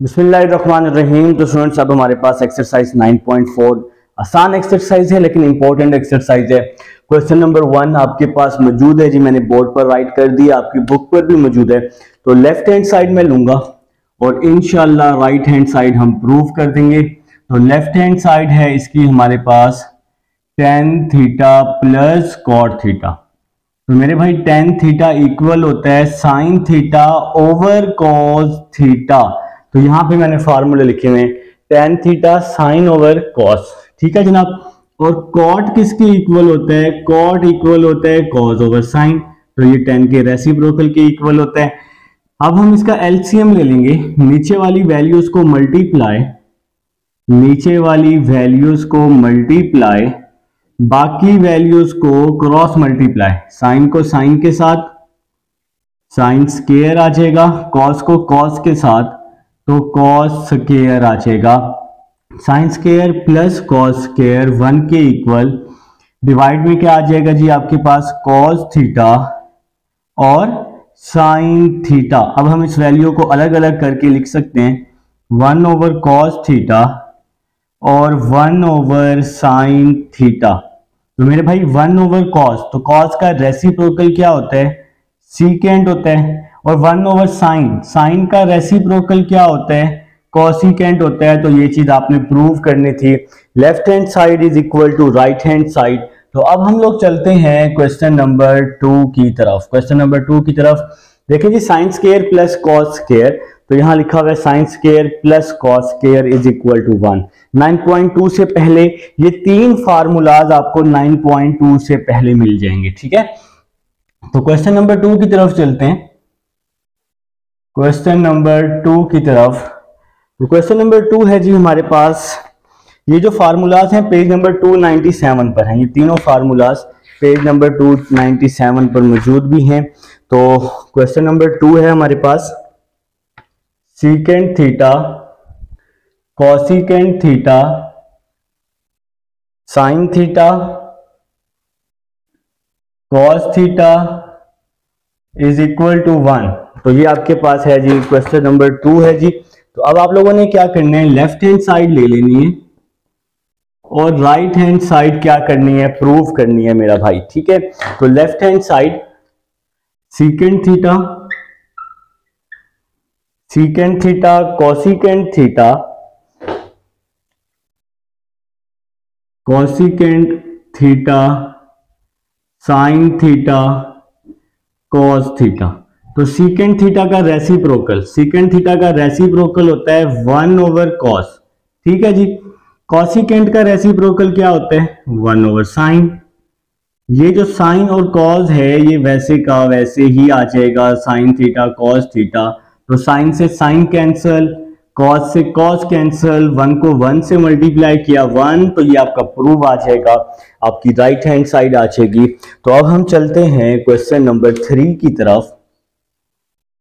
बिस्मिल्लाहिर्रहमानिर्रहीम। तो स्टूडेंट्स, अब हमारे पास एक्सरसाइज 9.4 आसान एक्सरसाइज है लेकिन इंपॉर्टेंट एक्सरसाइज है। क्वेश्चन नंबर 1 आपके पास मौजूद है जी, मैंने बोर्ड पर राइट कर दिया, आपकी बुक पर भी मौजूद है। तो लेफ्ट हैंड साइड में लूंगा और इंशाल्लाह राइट हैंड साइड हम प्रूव कर देंगे। तो लेफ्ट हैंड साइड है इसकी हमारे पास tan theta plus cot theta. तो मेरे भाई tan थीटा इक्वल होता है sin theta over cos theta. तो यहां पे मैंने फार्मूले लिखे हुए हैं, tan theta sine over cos, ठीक है जनाब। और cot किसके इक्वल होता है? cot इक्वल होता है cos ओवर sin। तो ये tan के रेसिप्रोकल के इक्वल होता है। अब हम इसका एलसीएम ले लेंगे, नीचे वाली वैल्यूज को मल्टीप्लाई, बाकी वैल्यूज को क्रॉस मल्टीप्लाई। साइन को साइन के साथ साइन स्क्वायर आ जाएगा, कॉस को कॉस के साथ तो कॉस स्क्वायर आ जाएगा। Sign square plus cos square 1 के इक्वल, डिवाइड में क्या आ जाएगा जी आपके पास कॉस थीटा और साइन थीटा। अब हम इस वैल्यू को अलग अलग करके लिख सकते हैं, 1 ओवर कॉस थीटा और 1 ओवर साइन थीटा। तो मेरे भाई 1 ओवर कॉस, तो कॉस का रेसिप्रोकल क्या होता है? सीकेंट होता है। और 1 ओवर साइन, साइन का रेसिप्रोकल क्या होता है? कोसिकेंट होता है। तो ये चीज आपने प्रूव करनी थी। Left hand side is equal to right hand side. तो अब हम लोग चलते हैं क्वेश्चन नंबर 2 की तरफ। क्वेश्चन नंबर 2 की तरफ देखिए जी, sine square plus cos square. तो यहां लिखा हुआ है sine square plus cos square is equal to 1। 9.2 से पहले ये तीन फार्मूलाज आपको 9.2 से पहले मिल जाएंगे, ठीक है। तो क्वेश्चन नंबर 2 की तरफ चलते हैं। क्वेश्चन नंबर 2 की तरफ, तो क्वेश्चन नंबर 2 है जी हमारे पास, ये जो फार्मूलाज हैं पेज नंबर 297 पर हैं। ये तीनों फार्मूलाज पेज नंबर 297 पर मौजूद भी हैं। तो क्वेश्चन नंबर 2 है हमारे पास, secant theta cosecant theta sine theta cos theta is equal to 1। तो ये आपके पास है जी, क्वेश्चन नंबर 2 है जी। तो अब आप लोगों ने क्या करना है, लेफ्ट हैंड साइड ले लेनी है और राइट हैंड साइड क्या करनी है? प्रूव करनी है मेरा भाई, ठीक है। तो left hand side secant theta cosecant theta sine theta cos theta. तो सीकेंट थीटा का रेसिप्रोकल होता है 1 ओवर कॉस, ठीक है जी। कॉसिकेंट का रेसिप्रोकल क्या होता है? 1 ओवर साइन। ये जो साइन और कॉस है ये वैसे का वैसे ही आ जाएगा, साइन थीटा कॉस थीटा। तो साइन से साइन कैंसल, कॉस से कॉस कैंसल, 1 को 1 से मल्टीप्लाई किया 1, तो ये आपका प्रूव आ जाएगा, आपकी राइट हैंड साइड आ जाएगी। तो अब हम चलते हैं क्वेश्चन नंबर 3 की तरफ।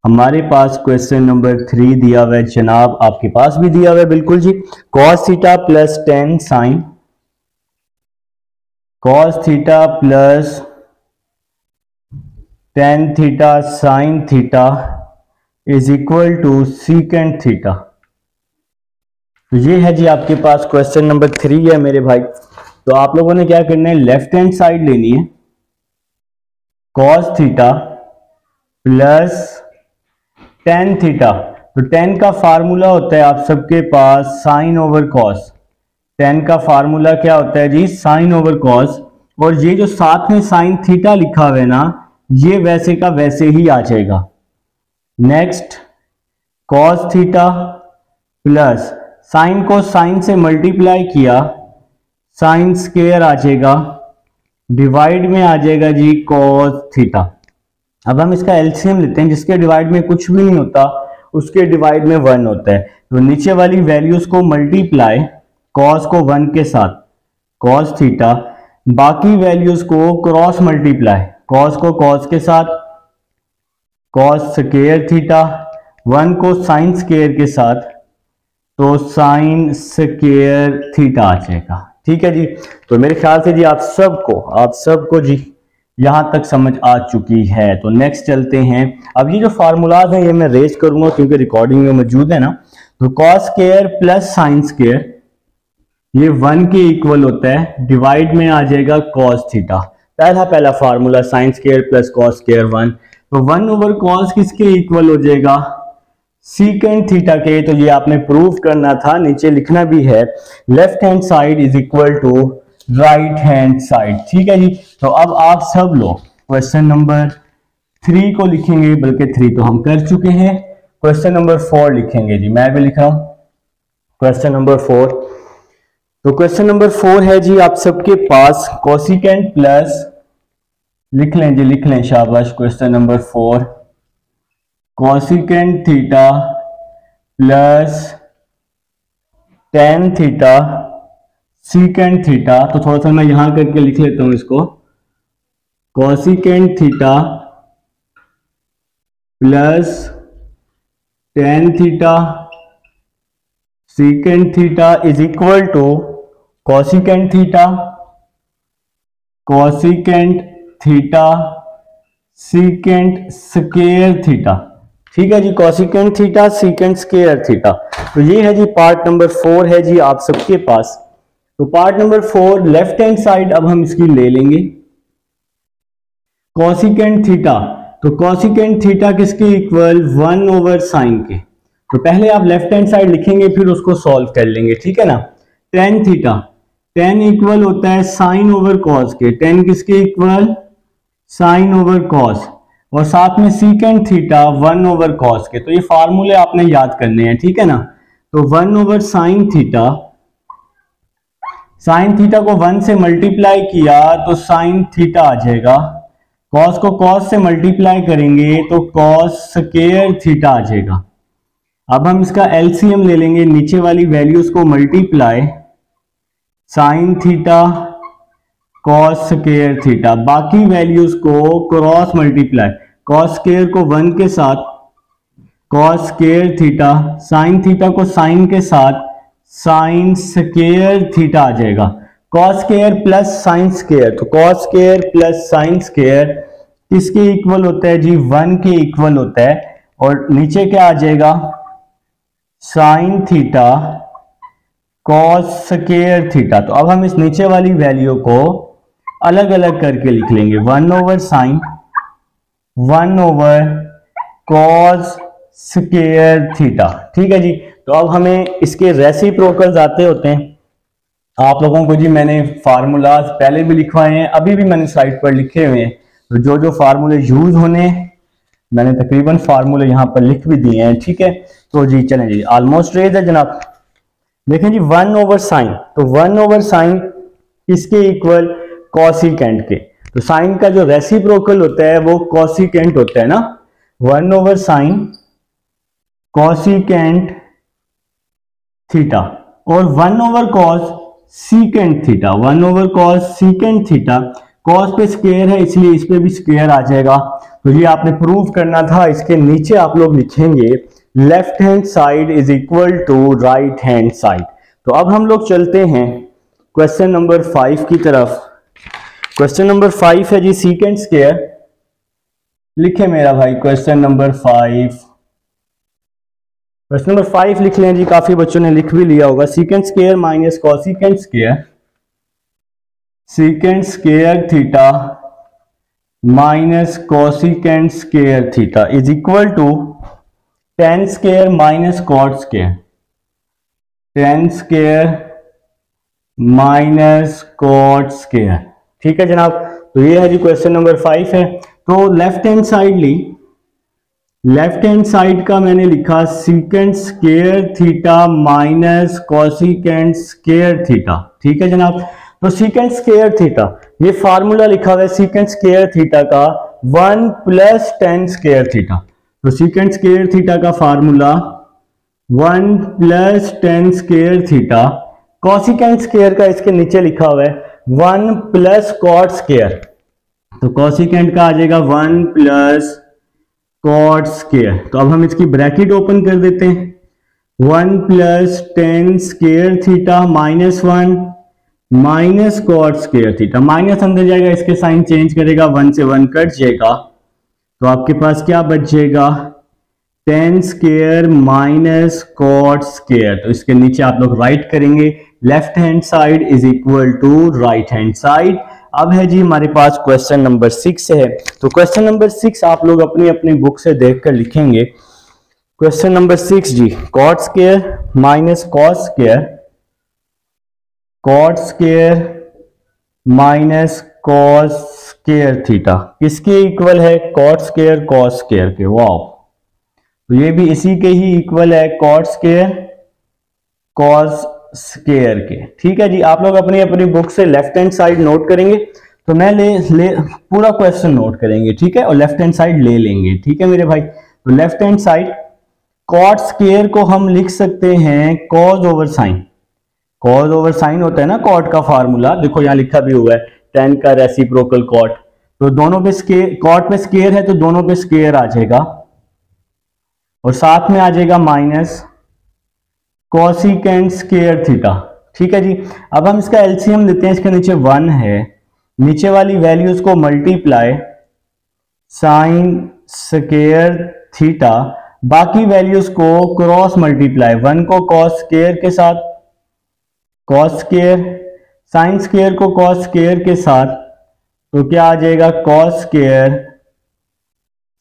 हमारे पास क्वेश्चन नंबर 3 दिया हुआ है जनाब, आपके पास भी दिया हुआ है बिल्कुल जी। Cos theta plus tan sine, cos theta plus tan theta sine theta is equal to secant theta. तो ये है जी आपके पास क्वेश्चन नंबर 3 है मेरे भाई। तो आप लोगों ने क्या करना है, लेफ्ट हैंड साइड लेनी है, cos theta plus tan theta. तो टेन का फार्मूला होता है आप सबके पास साइन ओवर कॉस। टेन का फार्मूला क्या होता है जी? Sign over cos. और ये जो साथ में साइन थीटा लिखा हुआ है ना, ये वैसे का वैसे ही आ जाएगा। Next cos theta plus sign को साइन से मल्टीप्लाई किया, साइन स्क्वायर आ जाएगा, डिवाइड में आ जाएगा जी कॉस थीटा। अब हम इसका एलसीएम लेते हैं, जिसके डिवाइड में कुछ भी नहीं होता उसके डिवाइड में 1 होता है। तो नीचे वाली वैल्यूज को मल्टीप्लाई, कॉस को 1 के साथ कॉस थीटा, बाकी वैल्यूज को क्रॉस मल्टीप्लाई, कॉस को कॉस के साथ कॉस स्क्वायर थीटा, 1 को साइन स्क्वायर के साथ तो साइन स्क्वायर थीटा आ जाएगा, ठीक है जी। तो मेरे ख्याल से जी आप सबको जी यहां तक समझ आ चुकी है। तो नेक्स्ट चलते हैं। अब ये जो फार्मूलाज हैं ये मैं रेज करूंगा क्योंकि रिकॉर्डिंग में मौजूद है ना। तो cos square plus sine square ये 1 के इक्वल होता है, डिवाइड में आ जाएगा कॉस थीटा। पहला formula sign square plus cos square 1, तो 1 ओवर कॉस किसके इक्वल हो जाएगा, सीकेंट थीटा के। तो ये आपने प्रूव करना था, नीचे लिखना भी है, left hand side is equal to right hand side. ठीक है जी। तो अब आप सब लोग क्वेश्चन नंबर 3 को लिखेंगे, बल्कि 3 तो हम कर चुके हैं, क्वेश्चन नंबर 4 लिखेंगे जी। मैं भी लिख रहा हूं क्वेश्चन नंबर 4। तो क्वेश्चन नंबर 4 है जी आप सबके पास कोसिकेंट प्लस, लिख लें जी, लिख लें, शाबाश। Question number 4 cosecant theta plus tan theta secant theta. तो थोड़ा सा मैं यहां करके लिख लेता हूं इसको, cosecant theta plus tan theta secant theta is equal to cosecant theta secant square theta. ठीक है जी, cosecant theta secant square theta. तो ये है जी पार्ट नंबर 4 है जी आप सबके पास। तो part number 4 left hand side अब हम इसकी ले लेंगे, कोसिकेंट थीटा। तो कोसिकेंट थीटा किसके इक्वल, 1 ओवर साइन के। तो पहले आप लेफ्ट हैंड साइड लिखेंगे, फिर उसको सॉल्व कर लेंगे, ठीक है ना। टेन थीटा, टेन इक्वल होता है साइन ओवर कॉस के, टेन किसके इक्वल, साइन ओवर कॉस, और साथ में सीकेंट थीटा 1 ओवर कॉस के। तो ये फार्मूले आपने याद करने हैं, ठीक है ना। तो 1 over sine theta, sine theta को 1 से मल्टीप्लाई किया तो साइन थीटा आ जाएगा, कॉस को कॉस से मल्टीप्लाई करेंगे तो कॉस स्क्वायर थीटा आ जाएगा। अब हम इसका एलसीएम ले लेंगे, नीचे वाली वैल्यूज को multiply, sine theta cos square theta, बाकी वैल्यूज को क्रॉस मल्टीप्लाई, कॉस स्क्वायर को 1 के साथ cos square theta, sine theta को साइन के साथ साइन स्क्वायर थीटा आ जाएगा। Cos square plus sine square, तो cos square plus sine square किसके इक्वल होता है जी, 1 के इक्वल होता है। और नीचे क्या आ जाएगा, sign theta cos square theta. तो अब हम इस नीचे वाली वैल्यू को अलग अलग करके लिख लेंगे, 1 over sine, 1 over cos square theta. ठीक है जी। तो अब हमें इसके रेसिप्रोकल्स आते होते हैं। आप लोगों को जी मैंने फार्मूलाज पहले भी लिखवाए हैं, अभी भी मैंने स्लाइड पर लिखे हुए हैं। तो जो जो फार्मूले यूज होने मैंने तकरीबन फार्मूले यहाँ पर लिख भी दिए हैं, ठीक है। तो जी चलें जी, ऑलमोस्ट रेज है जनाब। देखें जी 1 ओवर साइन, तो 1 ओवर साइन किसके इक्वल, कॉसिकेंट के। तो साइन का जो रेसिप्रोकल होता है वो कॉसिकेंट होता है ना, 1 ओवर साइन कॉसिकेंट थीटा, और 1 over cos secant theta, 1 over cos secant theta. Cos पे स्क्वायर है इसलिए इस पे भी स्क्वायर आ जाएगा। तो ये आपने प्रूव करना था। इसके नीचे आप लोग लिखेंगे left hand side is equal to right hand side. तो अब हम लोग चलते हैं क्वेश्चन नंबर 5 की तरफ। क्वेश्चन नंबर 5 है जी सीकेंट स्क्वायर, लिखे मेरा भाई क्वेश्चन नंबर 5। क्वेश्चन नंबर 5 लिख लें जी, काफी बच्चों ने लिख भी लिया होगा। Secant square minus cosecant square, secant square theta minus cosecant square theta is equal to tan square minus cot square, tan square minus cot square. ठीक है जनाब। तो ये है जी क्वेश्चन नंबर 5 है। तो लेफ्ट हैंड साइड ली, लेफ्ट हैंड साइड का मैंने लिखा secant square theta minus cosecant square theta. ठीक है जनाब। तो सीकेंट स्क्वायर थीटा, ये फार्मूला लिखा हुआ है सीकेंट स्क्वायर थीटा का 1 प्लस टेन स्क्वायर थीटा। तो सीकेंट स्क्वायर थीटा का formula 1 plus tan square theta, cosecant square का इसके नीचे लिखा हुआ है 1 प्लस कॉट स्क्वायर। तो कॉसिकेंट का आ जाएगा 1 प्लस कॉट स्क्वायर। तो अब हम इसकी ब्रैकेट ओपन कर देते हैं, 1 plus tan square theta minus 1 minus cot square theta, minus अंदर जाएगा, इसके साइन चेंज करेगा, 1 से 1 कट जाएगा। तो आपके पास क्या बच जाएगा, tan square minus cot square. तो इसके नीचे आप लोग राइट करेंगे, left hand side is equal to right hand side. अब है जी हमारे पास क्वेश्चन नंबर 6 है। तो क्वेश्चन नंबर 6 आप लोग अपनी अपनी बुक से देखकर लिखेंगे। क्वेश्चन नंबर 6 जी, cot square minus cos square, cot square minus cos square theta किसके इक्वल है? कॉट स्क्वायर कॉस स्क्वायर के। वाओ, तो ये भी इसी के ही इक्वल है, कॉट स्क्वायर कॉस स्क्वायर के। ठीक है जी, आप लोग अपनी अपनी बुक से लेफ्ट हैंड साइड नोट करेंगे। तो मैं ले पूरा क्वेश्चन नोट करेंगे, ठीक है, और लेफ्ट हैंड साइड ले लेंगे। ठीक है मेरे भाई, तो left hand side cot square को हम लिख सकते हैं cos over sine. Cos over sine होता है ना कॉट का फार्मूला, देखो यहां लिखा भी हुआ है, टेन का रेसिप्रोकल कॉट। तो दोनों पे स्क्वायर, कॉट पे स्क्वायर है तो दोनों पे स्क्वायर आ जाएगा, और साथ में आ जाएगा माइनस कोसिकेंट स्क्वायर थीटा। ठीक है जी, अब हम इसका एलसीएम लेते हैं। इसके नीचे 1 है, नीचे वाली वैल्यूज को मल्टीप्लाई साइन स्क्वायर थीटा, बाकी वैल्यूज को क्रॉस मल्टीप्लाई, 1 को कॉस स्क्वायर के साथ कॉस स्क्वायर, साइन स्क्वायर को कॉस स्क्वायर के साथ, तो क्या आ जाएगा? कॉस स्क्वायर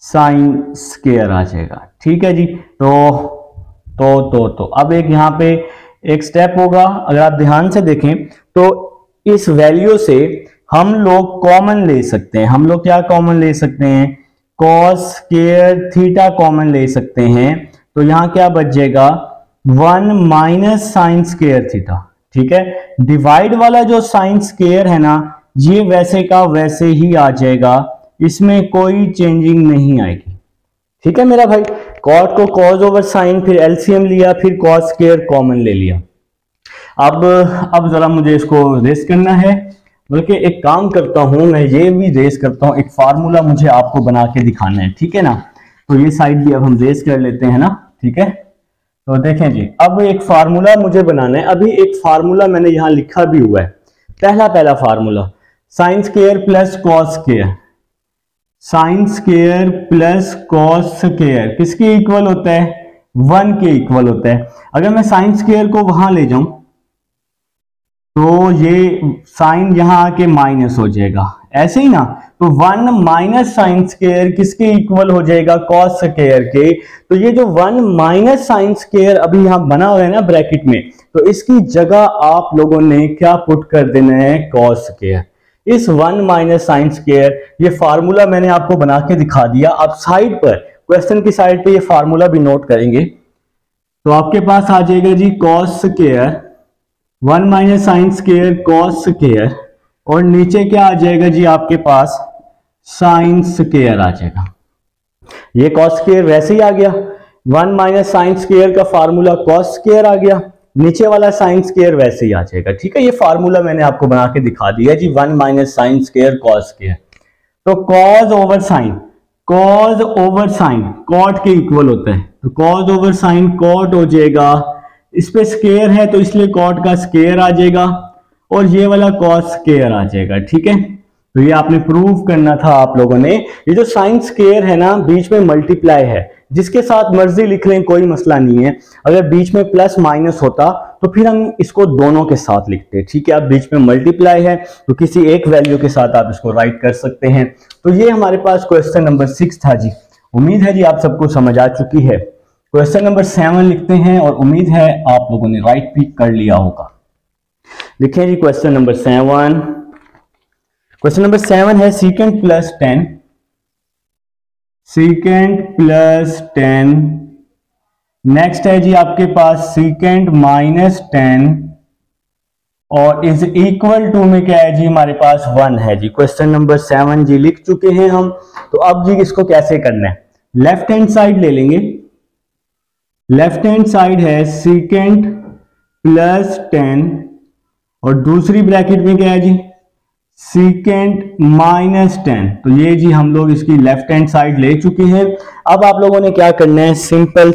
साइन स्क्वायर आ जाएगा। ठीक है जी, तो अब एक यहां पे एक स्टेप होगा, अगर आप ध्यान से देखें तो इस वैल्यू से हम लोग कॉमन ले सकते हैं। हम लोग क्या कॉमन ले सकते हैं? कॉस स्क्वायर थीटा कॉमन ले सकते हैं। तो यहां क्या बच जाएगा? 1 माइनस साइन स्क्वायर थीटा। ठीक है, डिवाइड वाला जो साइन स्क्वायर है ना, ये वैसे का वैसे ही आ जाएगा, इसमें कोई चेंजिंग नहीं आएगी। ठीक है मेरा भाई, कॉट को कॉज ओवर साइन, फिर एलसीएम लिया, फिर कॉस स्क्वायर कॉमन ले लिया। अब जरा मुझे इसको रेस करना है, बल्कि एक काम करता हूं, मैं ये भी रेस करता हूं, एक फार्मूला मुझे आपको बना के दिखाना है। ठीक है ना, तो ये साइड भी अब हम रेस कर लेते हैं ना। ठीक है, तो देखें जी, अब एक फार्मूला मुझे बनाना है। अभी एक फार्मूला मैंने यहां लिखा भी हुआ है, पहला formula, sign square plus cos square, sine square plus cos square किसके इक्वल होता है? 1 के इक्वल होता है। अगर मैं साइन स्क्वायर को वहां ले जाऊं तो ये साइन यहां आके माइनस हो जाएगा, ऐसे ही ना। तो 1 माइनस साइन स्क्वायर किसके इक्वल हो जाएगा? कॉस स्क्वायर के। तो ये जो 1 माइनस साइन स्क्वायर अभी यहां बना हुआ है ना ब्रैकेट में, तो इसकी जगह आप लोगों ने क्या पुट कर देना है? Cos square. इस 1 माइनस साइन स्क्वायर, ये फार्मूला मैंने आपको बना के दिखा दिया। आप साइड पर, क्वेश्चन की साइड पे ये फार्मूला भी नोट करेंगे, तो आपके पास आ जाएगा जी cos square, 1 minus sine square cos square, और नीचे क्या आ जाएगा जी आपके पास? साइन स्क्वायर आ जाएगा। ये कॉस स्क्वायर वैसे ही आ गया, 1 माइनस साइन स्क्वायर का फार्मूला कॉस स्क्वायर आ गया, नीचे वाला साइन स्क्वायर वैसे ही आ जाएगा। ठीक है, ये फार्मूला मैंने आपको बना के दिखा दिया जी, 1 minus sine square cos square. तो cos over sine, cos over sine cot के इक्वल होता है, तो कॉज ओवर साइन कॉट हो जाएगा, इस पे स्क्वायर है तो इसलिए कॉट का स्क्वायर आ जाएगा, और ये वाला कॉस स्क्वायर आ जाएगा। ठीक है, तो ये आपने प्रूव करना था आप लोगों ने। ये जो साइन स्क्वायर है ना, बीच में मल्टीप्लाई है, जिसके साथ मर्जी लिख लें, कोई मसला नहीं है। अगर बीच में प्लस माइनस होता तो फिर हम इसको दोनों के साथ लिखते। ठीक है, अब बीच में मल्टीप्लाई है तो किसी एक वैल्यू के साथ आप इसको राइट कर सकते हैं। तो ये हमारे पास क्वेश्चन नंबर 6 था जी। उम्मीद है जी आप सबको समझ आ चुकी है। क्वेश्चन नंबर 7 लिखते हैं, और उम्मीद है आप लोगों ने राइट भी कर लिया होगा। लिखें जी क्वेश्चन नंबर 7। क्वेश्चन नंबर 7 है secant plus 10, secant plus 10। Next है जी आपके पास सीकेंट माइनस 10, और इज इक्वल टू में क्या है जी? हमारे पास 1 है जी। क्वेश्चन नंबर 7 जी लिख चुके हैं हम। तो अब जी इसको कैसे करना है? लेफ्ट हैंड साइड ले लेंगे, लेफ्ट हैंड साइड है सीकेंट प्लस 10, और दूसरी ब्रैकेट में क्या है जी? Secant minus 10। तो ये जी हम लोग इसकी लेफ्ट हैंड साइड ले चुके हैं। अब आप लोगों ने क्या करना है? सिंपल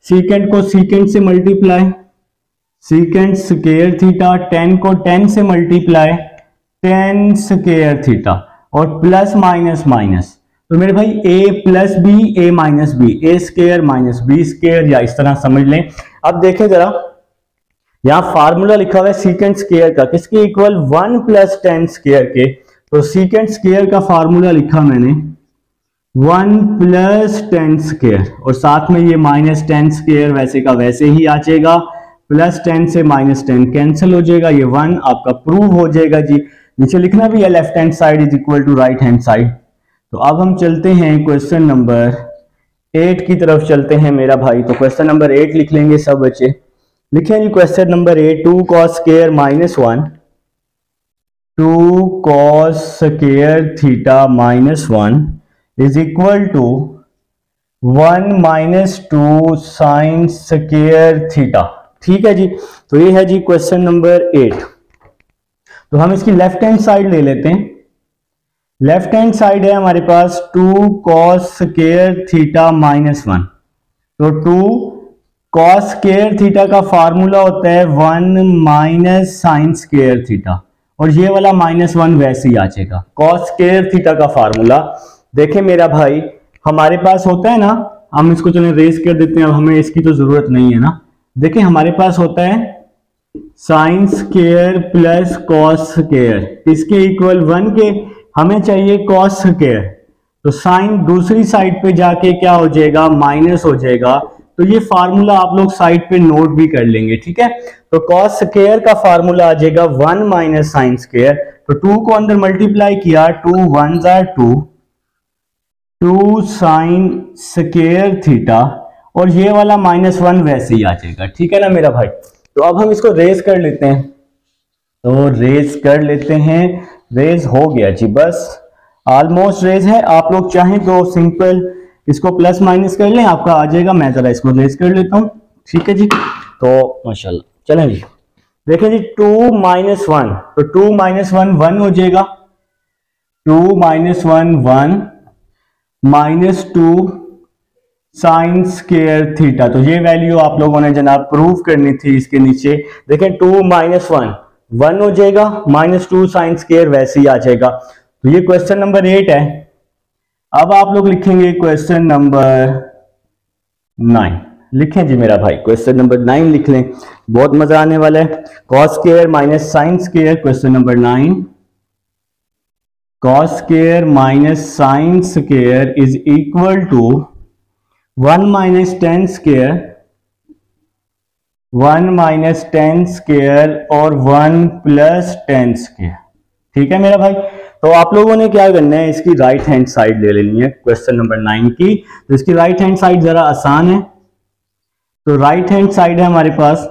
सीकेंट को सीकेंट से मल्टीप्लाई, सीकेंट स्क्वायर थीटा, 10 को 10 से मल्टीप्लाई, 10 स्क्वायर थीटा, और प्लस माइनस माइनस, तो मेरे भाई a plus B A minus B, a square minus b square, या इस तरह समझ लें। अब देखें जरा, यहां फार्मूला लिखा हुआ है सीकेंट स्केयर का, किसके इक्वल 1 प्लस टेन स्केयर के। तो सीकेंट स्केयर का फार्मूला लिखा मैंने 1 प्लस टेन स्केयर, और साथ में ये माइनस टेन स्केयर वैसे का वैसे ही आ जाएगा, प्लस 10 से माइनस 10 कैंसिल हो जाएगा, ये 1 आपका प्रूव हो जाएगा जी। नीचे लिखना भी है left hand side is equal to right hand side. तो अब हम चलते हैं क्वेश्चन नंबर 8 की तरफ चलते हैं मेरा भाई। तो क्वेश्चन नंबर 8 लिख लेंगे सब बच्चे। लिखें जी question number 8, 2 cos square minus 1, 2 cos square theta minus 1 is equal to 1 minus 2 sine square theta. ठीक है जी। तो ये है जी क्वेश्चन नंबर 8। तो हम इसकी लेफ्ट हैंड साइड ले लेते हैं। लेफ्ट हैंड साइड है हमारे पास 2 cos स्केयर थीटा माइनस 1। तो 2 cos स्केयर थीटा का फार्मूला होता है 1 माइनस साइन स्केयर थीटा, और ये वाला माइनस 1 वैसे ही आ जाएगा। cos स्केयर थीटा का फार्मूला देखें मेरा भाई, हमारे पास होता है ना, हम इसको चलें रेस कर देते हैं, अब हमें इसकी तो जरूरत नहीं है ना। देखिए हमारे पास होता है sine square plus cos square, इसके इक्वल 1 के हमें चाहिए कॉस स्केयर। तो साइन दूसरी साइड पे जाके क्या हो जाएगा, माइनस हो जाएगा। तो ये फार्मूला आप लोग साइड पे नोट भी कर लेंगे, ठीक है। तो कॉस स्केयर का फार्मूला आ जाएगा 1 माइनस साइन स्केयर। तो 2 को अंदर मल्टीप्लाई किया, 2 1 जार 2, 2 साइन स्केयर थीटा, और ये वाला माइनस 1 वैसे ही आ जाएगा, ठीक है ना मेरा भाई। तो अब हम इसको रेज कर लेते हैं। तो रेज कर लेते हैं, रेज हो गया जी, बस ऑलमोस्ट रेज है। आप लोग चाहें तो सिंपल इसको प्लस माइनस कर लें, आपका आ जाएगा। मैं जरा इसको रेज कर लेता हूं, ठीक है जी। तो माशाल्लाह चलें जी। देखें जी 2 माइनस 1, तो 2 माइनस 1 1 हो जाएगा, 2 minus 1 1 minus 2 sine square theta. तो ये वैल्यू आप लोगों ने जनाब प्रूव करनी थी इसके नीचे। देखें 2 माइनस 1 1 हो जाएगा, माइनस 2 साइन स्केयर वैसे ही आ जाएगा। तो ये क्वेश्चन नंबर 8 है। अब आप लोग लिखेंगे क्वेश्चन नंबर 9। लिखें जी मेरा भाई, क्वेश्चन नंबर 9 लिख लें, बहुत मजा आने वाला है। Cos square minus sine square, question number 9। Cos square minus sine square is equal to 1 minus 10 square, 1 minus 10 square और 1 प्लस 10 स्केयर, ठीक है मेरा भाई। तो आप लोगों ने क्या करना है, इसकी राइट हैंड साइड ले लेनी है क्वेश्चन नंबर 9 की। तो इसकी राइट हैंड साइड जरा आसान है। तो राइट हैंड साइड है हमारे पास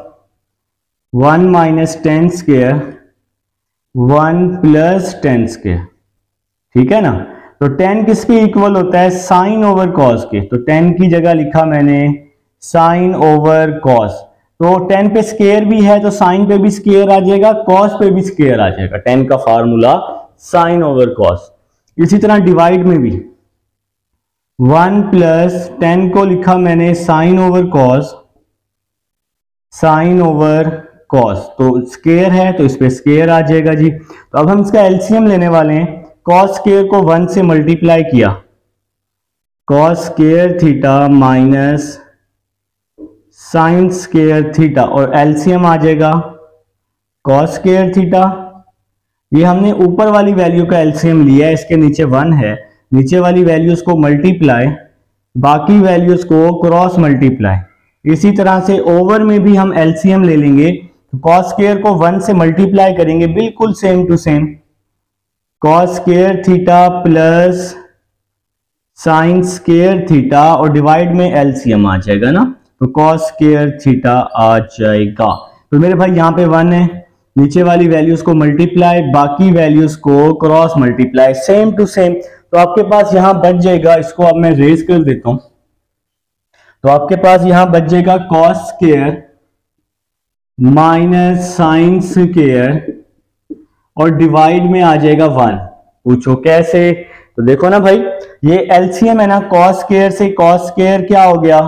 1 माइनस 10 स्केयर, 1 प्लस 10 स्केयर, ठीक है ना। तो 10 किसके इक्वल होता है, साइन ओवर कॉस के। तो 10 की जगह लिखा मैंने साइन ओवर कॉस। तो 10 पे स्केयर भी है तो साइन पे भी स्केयर आ जाएगा, कॉस पे भी स्केयर आ जाएगा। 10 का फार्मूला साइन ओवर कॉस। इसी तरह डिवाइड में भी 1 प्लस 10 को लिखा मैंने sine over cos, sine over cos. तो स्केयर है तो इस पे स्केयर आ जाएगा जी। तो अब हम इसका एलसीएम लेने वाले हैं। कॉस स्केयर को 1 से मल्टीप्लाई किया, cos square theta minus sine square theta, और एलसीएम आ जाएगा कॉस स्केयर थीटा। ये हमने ऊपर वाली वैल्यू का एलसीएम लिया है, इसके नीचे 1 है, नीचे वाली वैल्यूज को मल्टीप्लाई, बाकी वैल्यूज को क्रॉस मल्टीप्लाई। इसी तरह से ओवर में भी हम एलसीएम ले लेंगे। कॉस स्केयर को 1 से मल्टीप्लाई करेंगे, बिल्कुल same to same, cos square theta plus sine square theta, और डिवाइड में एलसीएम आ जाएगा ना। तो कॉस स्केयर थीटा आ जाएगा। तो मेरे भाई यहाँ पे 1 है, नीचे वाली वैल्यूज को मल्टीप्लाई, बाकी वैल्यूज को cross multiply, same to same. तो आपके पास यहां बच जाएगा, इसको अब मैं रेज कर देता हूं। तो आपके पास यहां बच जाएगा cos square minus sine square, और डिवाइड में आ जाएगा 1। पूछो कैसे? तो देखो ना भाई, ये एलसीएम है ना, कॉस स्केयर से कॉस स्केयर क्या हो गया,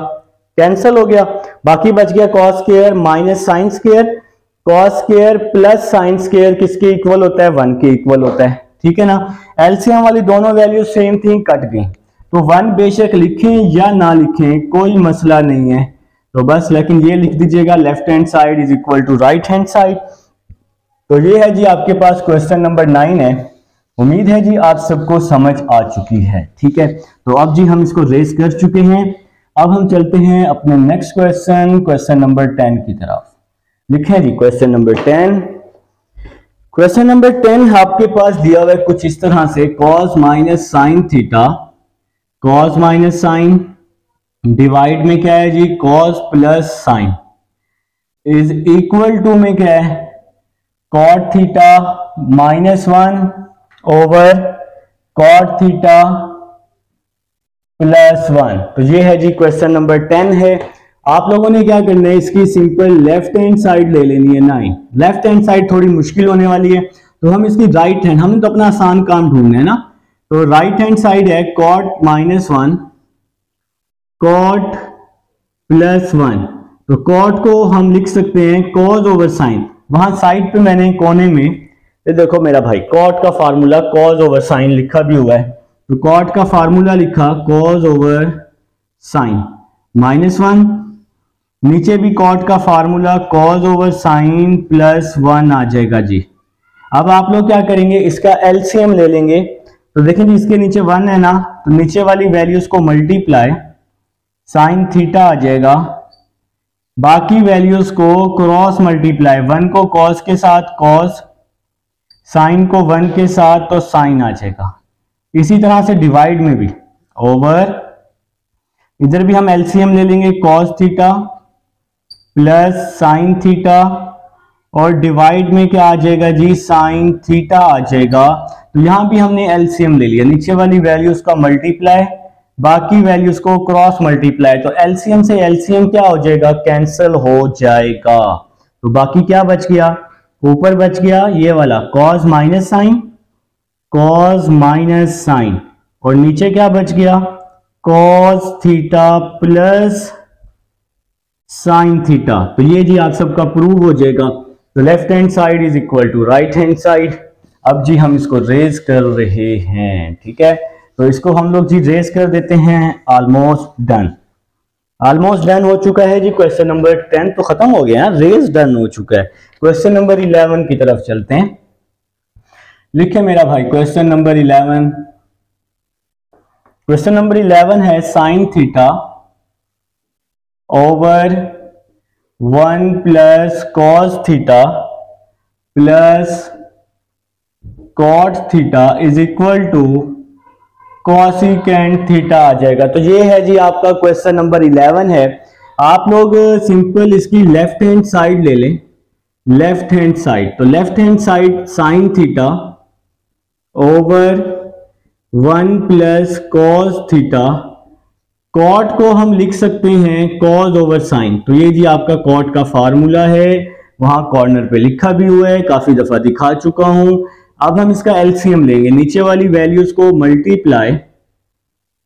कैंसिल हो गया, बाकी बच गया cos square minus sine square. Cos square plus sine square किसके इक्वल होता है, 1 के इक्वल होता है, ठीक है ना। एलसीएम वाली दोनों वैल्यू सेम थी, कट गई। तो 1 बेशक लिखें या ना लिखें कोई मसला नहीं है, तो बस लेकिन ये लिख दीजिएगा left hand side is equal to right hand side. तो ये है जी आपके पास क्वेश्चन नंबर 9 है। उम्मीद है जी आप सबको समझ आ चुकी है, ठीक है। तो अब जी हम इसको रेस कर चुके हैं, अब हम चलते हैं अपने नेक्स्ट क्वेश्चन नंबर 10 की तरफ। लिखें जी क्वेश्चन नंबर 10। क्वेश्चन नंबर 10 आपके पास दिया हुआ है कुछ इस तरह से, cos minus sine theta, cos minus sine divide में क्या है जी cos plus sine is equal to में क्या है cot theta -1 over cot theta +1। तो ये है जी क्वेश्चन नंबर 10 है। आप लोगों ने क्या करना है, इसकी सिंपल लेफ्ट हैंड साइड ले लेनी है 9। लेफ्ट हैंड साइड थोड़ी मुश्किल होने वाली है, तो हम इसकी राइट हैंड, हमने तो अपना आसान काम ढूंढना है ना, तो राइट हैंड साइड है कॉट -1 कॉट +1। तो कॉट को हम लिख सकते हैं कॉस ओवर साइन, वहां साइड पे मैंने कोने में ये देखो मेरा भाई कॉट का फार्मूला कॉस ओवर साइन लिखा भी हुआ है, तो कॉट का फार्मूला लिखा कॉस ओवर साइन -1, नीचे भी कॉट का फार्मूला कॉस ओवर साइन +1 आ जाएगा जी। अब आप लोग क्या करेंगे, इसका एलसीएम ले लेंगे। तो देखें जी इसके नीचे 1 है ना, तो नीचे वाली वैल्यूज को मल्टीप्लाई साइन थीटा आ जाएगा, बाकी वैल्यूज को क्रॉस मल्टीप्लाई, 1 को कॉस के साथ कॉस, साइन को 1 के साथ तो साइन आ जाएगा। इसी तरह से डिवाइड में भी ओवर, इधर भी हम एलसीएम ले लेंगे cos theta plus sine theta, और डिवाइड में क्या आ जाएगा जी साइन थीटा आ जाएगा। तो यहां भी हमने एलसीएम ले लिया, नीचे वाली वैल्यूज का मल्टीप्लाई, बाकी वैल्यूज को क्रॉस मल्टीप्लाई, तो एलसीएम से एलसीएम क्या हो जाएगा कैंसिल हो जाएगा। तो बाकी क्या बच गया, ऊपर बच गया ये वाला cos minus sine, cos minus sine, और नीचे क्या बच गया cos theta plus sine theta. तो ये जी आप सबका प्रूव हो जाएगा। तो left hand side is equal to right hand side. अब जी हम इसको रेज कर रहे हैं, ठीक है। तो इसको हम लोग जी रेज कर देते हैं, ऑलमोस्ट डन, ऑलमोस्ट डन हो चुका है जी। क्वेश्चन नंबर 10 तो खत्म हो गया, रेज डन हो चुका है। क्वेश्चन नंबर 11 की तरफ चलते हैं। लिखे मेरा भाई क्वेश्चन नंबर 11। क्वेश्चन नंबर 11 है sine theta over 1 plus cos theta plus cot theta is equal to cosecant theta आ जाएगा। तो ये है जी आपका क्वेश्चन नंबर 11 है। आप लोग सिंपल इसकी लेफ्ट हैंड साइड ले लें, लेफ्ट हैंड साइड, तो left hand side sine theta over 1 plus cos theta, cot को हम लिख सकते हैं कॉस ओवर साइन। तो ये जी आपका कॉट का फार्मूला है, वहां कॉर्नर पे लिखा भी हुआ है, काफी दफा दिखा चुका हूं। अब हम इसका एलसीएम लेंगे, नीचे वाली वैल्यूज को मल्टीप्लाई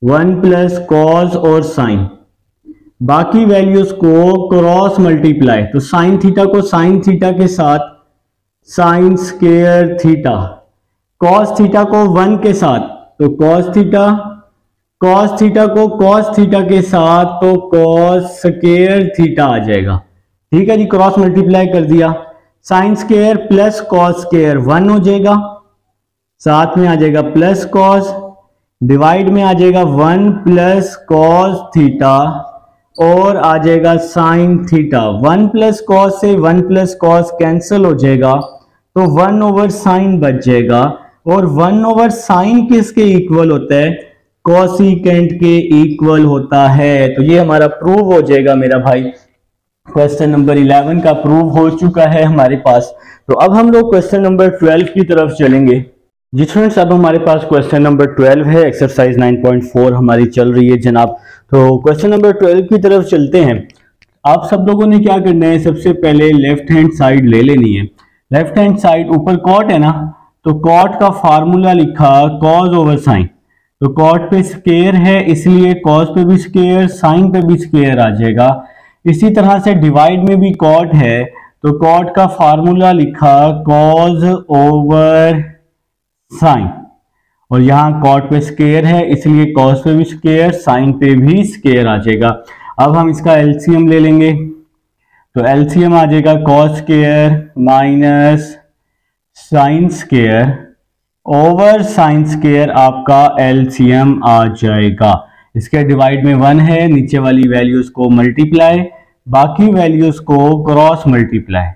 1 प्लस कॉस और साइन, बाकी वैल्यूज को क्रॉस मल्टीप्लाई, तो साइन थीटा को साइन थीटा के साथ sine square theta, cos theta को 1 के साथ तो कॉस थीटा, कॉस थीटा को कॉस थीटा के साथ तो कॉस स्क्वायर थीटा आ जाएगा, ठीक है जी। क्रॉस मल्टीप्लाई कर दिया, sign square plus cos square 1 हो जाएगा, साथ में आ जाएगा प्लस कॉस, डिवाइड में आ जाएगा 1 प्लस कॉस थीटा और आ जाएगा साइन थीटा। 1 प्लस कॉस से 1 प्लस कॉस कैंसिल हो जाएगा, तो 1 ओवर साइन बच जाएगा, और 1 ओवर साइन किसके इक्वल होता है कॉसिकेंट के इक्वल होता है। तो ये हमारा प्रूव हो जाएगा मेरा भाई, क्वेश्चन नंबर 11 का प्रूव हो चुका है हमारे पास। तो अब हम लोग क्वेश्चन नंबर 12 की तरफ चलेंगे। जी फ्रेंड्स, अब हमारे पास क्वेश्चन नंबर 12 है, एक्सरसाइज 9.4 हमारी चल रही है जनाब। तो क्वेश्चन नंबर 12 की तरफ चलते हैं। आप सब लोगों ने क्या करना है, सबसे पहले लेफ्ट हैंड साइड ले लेनी है। लेफ्ट हैंड साइड ऊपर कॉट है ना, तो कॉट का फार्मूला लिखा कॉस ओवर साइन, तो कॉट पे स्क्वायर है इसलिए कॉस पे भी स्क्वायर, साइन पे भी स्क्वायर आ जाएगा। इसी तरह से डिवाइड में भी कॉट है, तो कॉट का फार्मूला लिखा कॉस ओवर साइन, और यहाँ कॉट पे स्क्वायर है इसलिए कॉस पे भी स्क्वायर, साइन पे भी स्क्वायर आ जाएगा। अब हम इसका एलसीएम ले लेंगे, तो एलसीएम आ जाएगा cos square minus sine square over sine square, आपका एलसीएम आ जाएगा। इसके डिवाइड में 1 है, नीचे वाली वैल्यूज को मल्टीप्लाई, बाकी वैल्यूज को क्रॉस मल्टीप्लाई,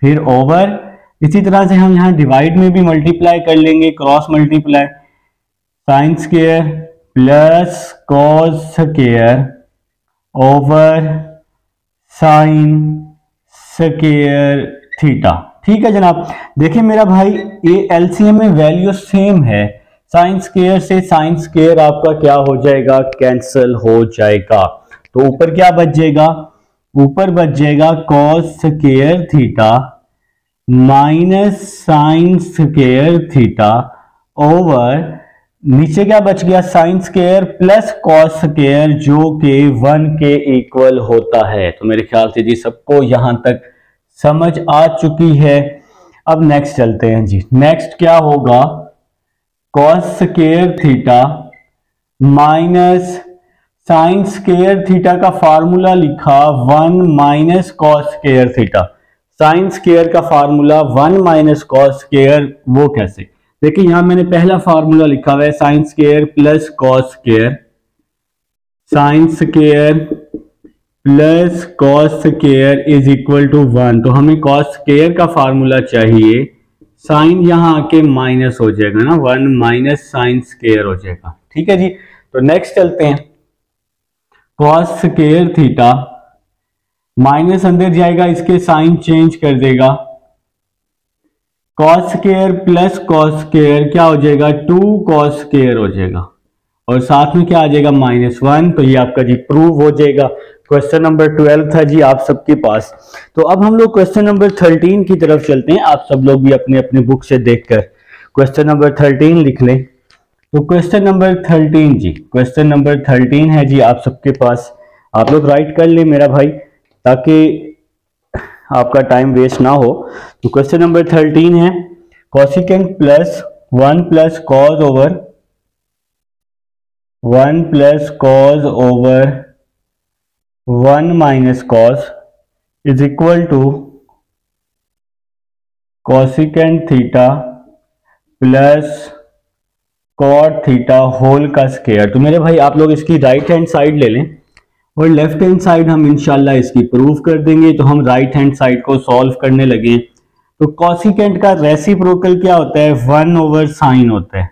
फिर ओवर। इसी तरह से हम यहाँ डिवाइड में भी मल्टीप्लाई कर लेंगे, cross multiply, sign square plus cos square over sign square theta. ठीक है जनाब, देखिए मेरा भाई ये एलसीएम में वैल्यू सेम है, साइन स्क्वायर से साइन स्क्वायर आपका क्या हो जाएगा, कैंसिल हो जाएगा। तो ऊपर क्या बच जाएगा, ऊपर बच जाएगा cos square theta minus sine square theta over, नीचे क्या बच गया, sign square plus cos square जो कि 1 के इक्वल होता है। तो मेरे ख्याल से जी सबको यहां तक समझ आ चुकी है। अब नेक्स्ट चलते हैं जी, नेक्स्ट क्या होगा, cos square theta minus sine square theta का फार्मूला लिखा 1 minus cos square theta. Sine square का फार्मूला 1 माइनस कॉस स्क्वायर, वो कैसे, देखिए यहां मैंने पहला फार्मूला लिखा हुआ है sine square plus cos square, sine square plus cos square is equal to 1। तो हमें कॉस स्क्वायर का फार्मूला चाहिए, साइन यहां आके माइनस हो जाएगा ना, 1 माइनस साइन स्क्वायर हो जाएगा। ठीक है जी, तो नेक्स्ट चलते हैं, कॉस स्क्वायर थीटा माइनस अंदर जाएगा, इसके साइन चेंज कर देगा, cos square plus cos square क्या हो जाएगा, 2 कॉस स्क्वायर हो जाएगा, और साथ में क्या आ जाएगा -1। तो ये आपका जी प्रूव हो जाएगा। क्वेश्चन नंबर 12 था जी आप सबके पास। तो अब हम लोग क्वेश्चन नंबर 13 की तरफ चलते हैं। आप सब लोग भी अपने अपने बुक से देखकर क्वेश्चन नंबर 13 लिख लें। तो क्वेश्चन नंबर 13 जी, क्वेश्चन नंबर 13 है जी आप सबके पास। आप लोग राइट कर ले मेरा भाई, ताकि आपका टाइम वेस्ट ना हो। तो क्वेश्चन नंबर 13 है, cosecant plus 1 plus cos over 1 plus cos over 1 minus cos is equal to cosecant theta plus cot theta whole का स्क्वायर। तो मेरे भाई आप लोग इसकी राइट हैंड साइड ले लें और लेफ्ट हैंड साइड हम इंशाल्लाह इसकी प्रूव कर देंगे। तो हम राइट हैंड साइड को सॉल्व करने लगे। तो कोसिकेंट का रेसिप्रोकल क्या होता है, 1 ओवर साइन होता है।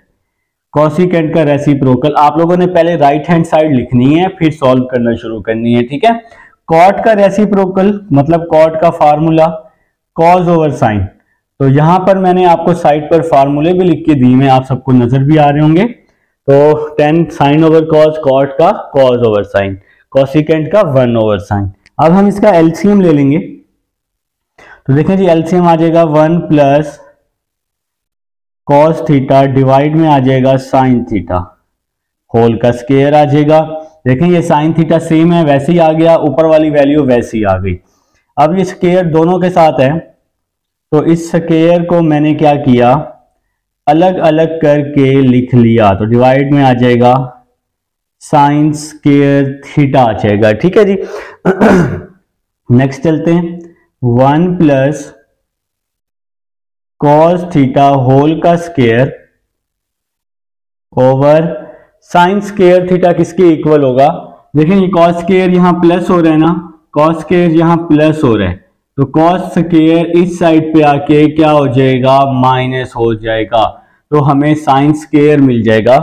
कोसिकेंट का रेसिप्रोकल आप लोगों ने पहले राइट हैंड साइड लिखनी है, फिर सॉल्व करना शुरू करनी है, ठीक है। कॉट का रेसिप्रोकल मतलब कॉट का फार्मूला कॉस ओवर साइन। तो यहां पर मैंने आपको साइड पर फार्मूले भी लिख के दिए हैं, आप सबको नजर भी आ रहे होंगे। तो 10 साइन ओवर कॉस, कॉट का कॉस ओवर साइन, कोसिकेंट का 1 ओवर साइन। अब हम इसका एलसीएम ले लेंगे। तो देखें जी एलसीएम आ जाएगा 1 प्लस कॉस थीटा डिवाइड में आ जाएगा साइन थीटा होल का स्क्वायर आ जाएगा। देखें ये साइन थीटा सेम है, वैसे ही आ गया, ऊपर वाली वैल्यू वैसे ही आ गई। अब ये स्क्वायर दोनों के साथ है, तो इस स्क्वायर को मैंने क्या किया, अलग अलग करके लिख लिया। तो डिवाइड में आ जाएगा साइन स्क्वायर थीटा आ जाएगा, ठीक है जी। नेक्स्ट चलते हैं, 1 प्लस कॉस थीटा होल का square over sign square theta किसके इक्वल होगा। देखें ये कॉस स्क्वायर यहां प्लस हो रहा है ना, कॉस स्क्वायर यहां प्लस हो रहा है, तो कॉस स्क्वायर इस साइड पे आके क्या हो जाएगा, माइनस हो जाएगा। तो हमें साइन स्क्वायर मिल जाएगा।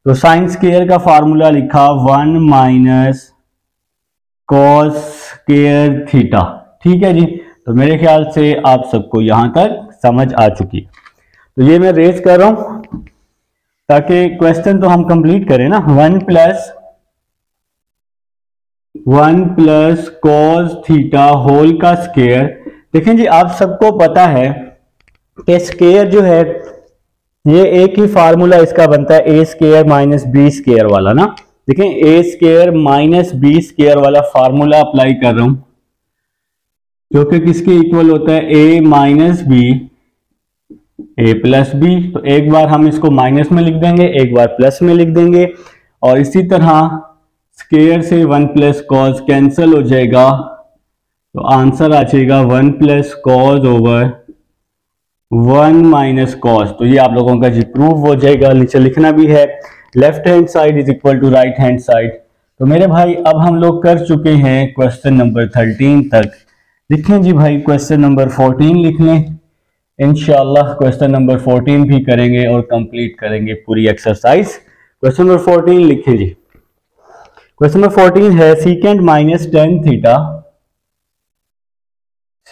तो साइन स्क्वायर का फार्मूला लिखा 1 माइनस कॉस स्क्वायर थीटा, ठीक है जी। तो मेरे ख्याल से आप सबको यहां तक समझ आ चुकी है। तो ये मैं रेज कर रहा हूं ताकि क्वेश्चन तो हम कंप्लीट करें ना। 1 प्लस कॉस थीटा होल का स्क्वायर। देखें जी आप सबको पता है कि स्क्वायर जो है ये एक ही फार्मूला इसका बनता है, A square minus B square वाला ना। देखें ए स्क्वायर माइनस बी स्क्वायर वाला फार्मूला अप्लाई कर रहा हूं, जो कि किसके इक्वल होता है, A minus B A plus B. तो एक बार हम इसको माइनस में लिख देंगे, एक बार प्लस में लिख देंगे, और इसी तरह स्क्वायर से 1 प्लस कॉस कैंसिल हो जाएगा, तो आंसर आ जाएगा 1 plus cos over 1 minus cos. तो ये आप लोगों का जी प्रूव हो जाएगा। नीचे लिखना भी है left hand side is equal to right hand side. तो मेरे भाई अब हम लोग कर चुके हैं क्वेश्चन नंबर 13 तक। लिखें जी भाई क्वेश्चन नंबर 14 लिख लें, इंशाल्लाह क्वेश्चन नंबर 14 भी करेंगे और कंप्लीट करेंगे पूरी एक्सरसाइज। क्वेश्चन नंबर 14 लिखें जी। क्वेश्चन नंबर 14 है secant minus tan theta,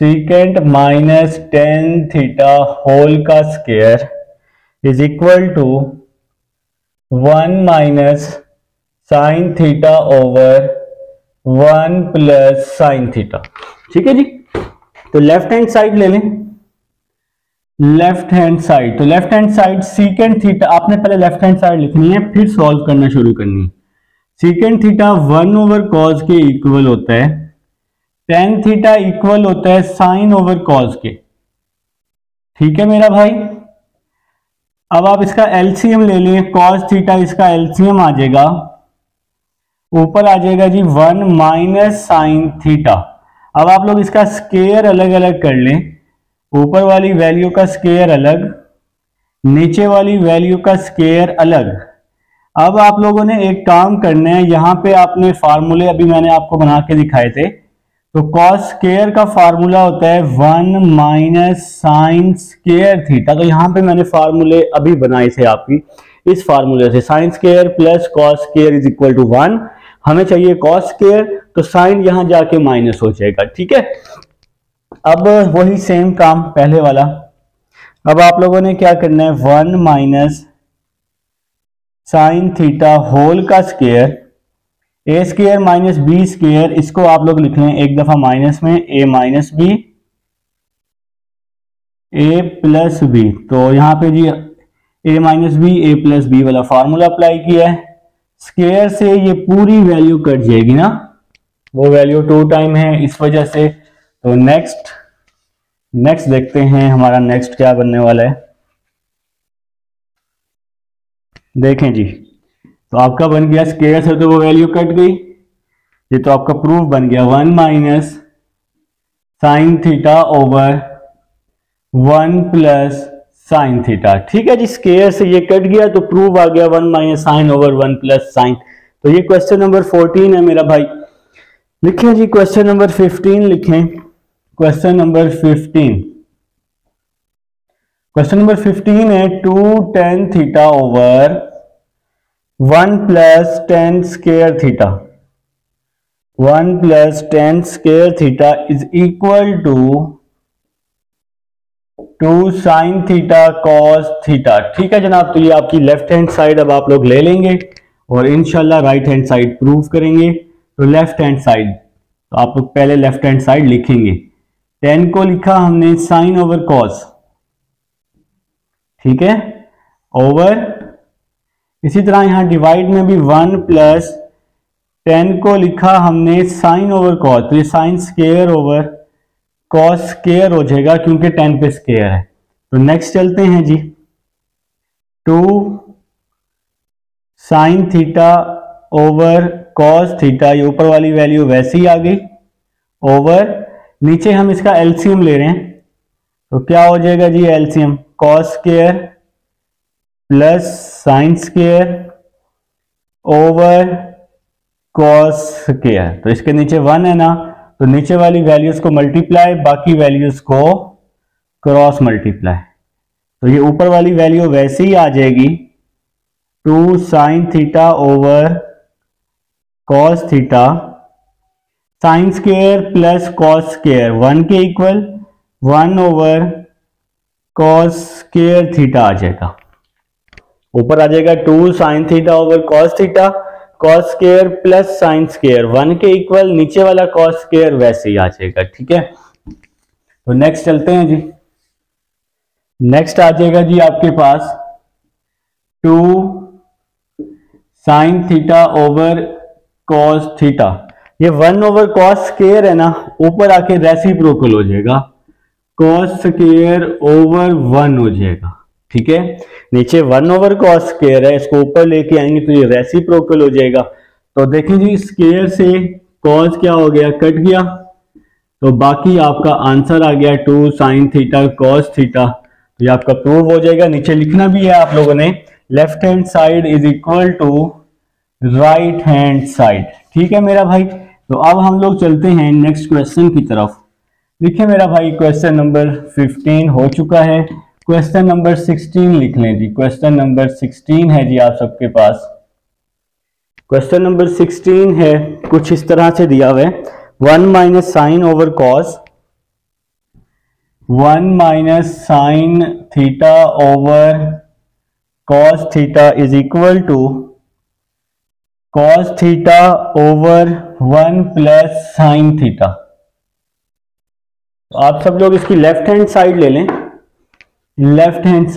secant minus tan theta whole का square is equal to 1 minus sine theta over 1 plus sine theta. ठीक है जी। तो लेफ्ट हैंड साइड ले लें, लेफ्ट हैंड साइड। तो left hand side secant theta, आपने पहले लेफ्ट हैंड साइड लिखनी है फिर सॉल्व करना शुरू करनी है। सीकेंट थीटा 1 ओवर कॉस के इक्वल होता है, टेन थीटा इक्वल होता है साइन ओवर कॉस के। ठीक है मेरा भाई। अब आप इसका एलसीएम ले लें, कॉस थीटा इसका एलसीएम आ जाएगा, ऊपर आ जाएगा जी 1 माइनस साइन थीटा। अब आप लोग इसका स्क्वायर अलग अलग कर लें, ऊपर वाली वैल्यू का स्क्वायर अलग, नीचे वाली वैल्यू का स्क्वायर अलग। अब आप लोगों ने एक काम करना है, यहां पे आपने फार्मूले अभी मैंने आपको बना के दिखाए थे। तो कॉस स्क्वायर का फार्मूला होता है 1 माइनस साइन स्क्वायर थीटा। तो यहां पे मैंने फार्मूले अभी बनाए थे आपकी, इस फार्मूले से sine square plus cos square is equal to 1। हमें चाहिए कॉस स्क्वायर, तो साइन यहां जाके माइनस हो जाएगा। ठीक है। अब वही सेम काम पहले वाला। अब आप लोगों ने क्या करना है, 1 माइनस साइन थीटा होल का square, A square minus B square, इसको आप लोग लिख लें एक दफा माइनस में, ए माइनस बी ए प्लस बी। तो यहां पे जी ए माइनस बी ए प्लस बी वाला फार्मूला अप्लाई किया है। स्क्वायर से ये पूरी वैल्यू कट जाएगी ना, वो वैल्यू 2 टाइम है इस वजह से। तो नेक्स्ट देखते हैं हमारा नेक्स्ट क्या बनने वाला है। देखें जी, तो आपका बन गया स्क्वायर से तो वो वैल्यू कट गई, ये तो आपका प्रूफ बन गया 1 minus sine theta over 1 plus sine theta. ठीक है जी, स्क्वायर से ये कट गया तो प्रूफ आ गया 1 minus sine over 1 plus sine. तो ये क्वेश्चन नंबर 14 है मेरा भाई। लिखें जी क्वेश्चन नंबर 15 लिखें। क्वेश्चन नंबर 15, क्वेश्चन नंबर 15 है 2 tan theta over 1 plus tan square theta, 1 plus tan square theta is equal to 2 sine theta cos theta. ठीक है जनाब। तो ये आपकी लेफ्ट हैंड साइड अब आप लोग ले लेंगे और इंशाल्लाह राइट हैंड साइड प्रूव करेंगे। तो लेफ्ट हैंड साइड, तो आप लोग पहले लेफ्ट हैंड साइड लिखेंगे। tan को लिखा हमने साइन ओवर कॉस, ठीक है, ओवर, इसी तरह यहां डिवाइड में भी 1 प्लस tan को लिखा हमने साइन ओवर कॉस, तो ये sign square over cos square हो जाएगा क्योंकि tan पे स्क्वायर है। तो नेक्स्ट चलते हैं जी, 2 sine theta over cos theta, ये ऊपर वाली वैल्यू वैसी ही आ गई, ओवर नीचे हम इसका एलसीएम ले रहे हैं तो क्या हो जाएगा जी LCM, cos square plus sine square over cos square. तो इसके नीचे 1 है ना, तो नीचे वाली वैल्यूज को मल्टीप्लाई, बाकी वैल्यूज को क्रॉस मल्टीप्लाई। तो ये ऊपर वाली वैल्यू वैसे ही आ जाएगी 2 sine theta over cos theta, sine square plus cos square 1 के equal, 1 over cos square theta आ जाएगा। ऊपर आ जाएगा 2 sine theta over cos theta, cos square plus sine square 1 के इक्वल, नीचे वाला कॉस स्क्वायर वैसे ही आ जाएगा। ठीक है। तो नेक्स्ट चलते हैं जी। नेक्स्ट आ जाएगा जी आपके पास 2 sine theta over cos theta, ये 1 ओवर कॉस स्क्वायर है ना, ऊपर आके रेसिप्रोकल हो जाएगा, कॉस स्क्वायर ओवर 1 हो जाएगा। ठीक है, नीचे 1 ओवर कॉस स्क्वायर है, इसको ऊपर लेके आएंगे तो ये रेसिप्रोकल हो जाएगा। तो देखें जी, स्क्वायर से कॉस क्या हो गया, कट गया, तो बाकी आपका आंसर आ गया 2 साइन थीटा कॉस थीटा। तो ये आपका प्रूव हो जाएगा। नीचे लिखना भी है आप लोगों ने, left hand side is equal to right hand side. ठीक है मेरा भाई, तो अब हम लोग चलते हैं नेक्स्ट क्वेश्चन की तरफ। लिखे मेरा भाई, क्वेश्चन नंबर 15 हो चुका है, क्वेश्चन नंबर 16 लिख लें जी। क्वेश्चन नंबर 16 है जी आप सबके पास। क्वेश्चन नंबर 16 है, कुछ इस तरह से दिया हुआ है, 1 minus sine over cos, 1 minus sine theta over cos theta is equal to cos theta over 1 plus sine theta. आप सब लोग इसकी लेफ्ट हैंड साइड ले लें। लेफ्ट हैंड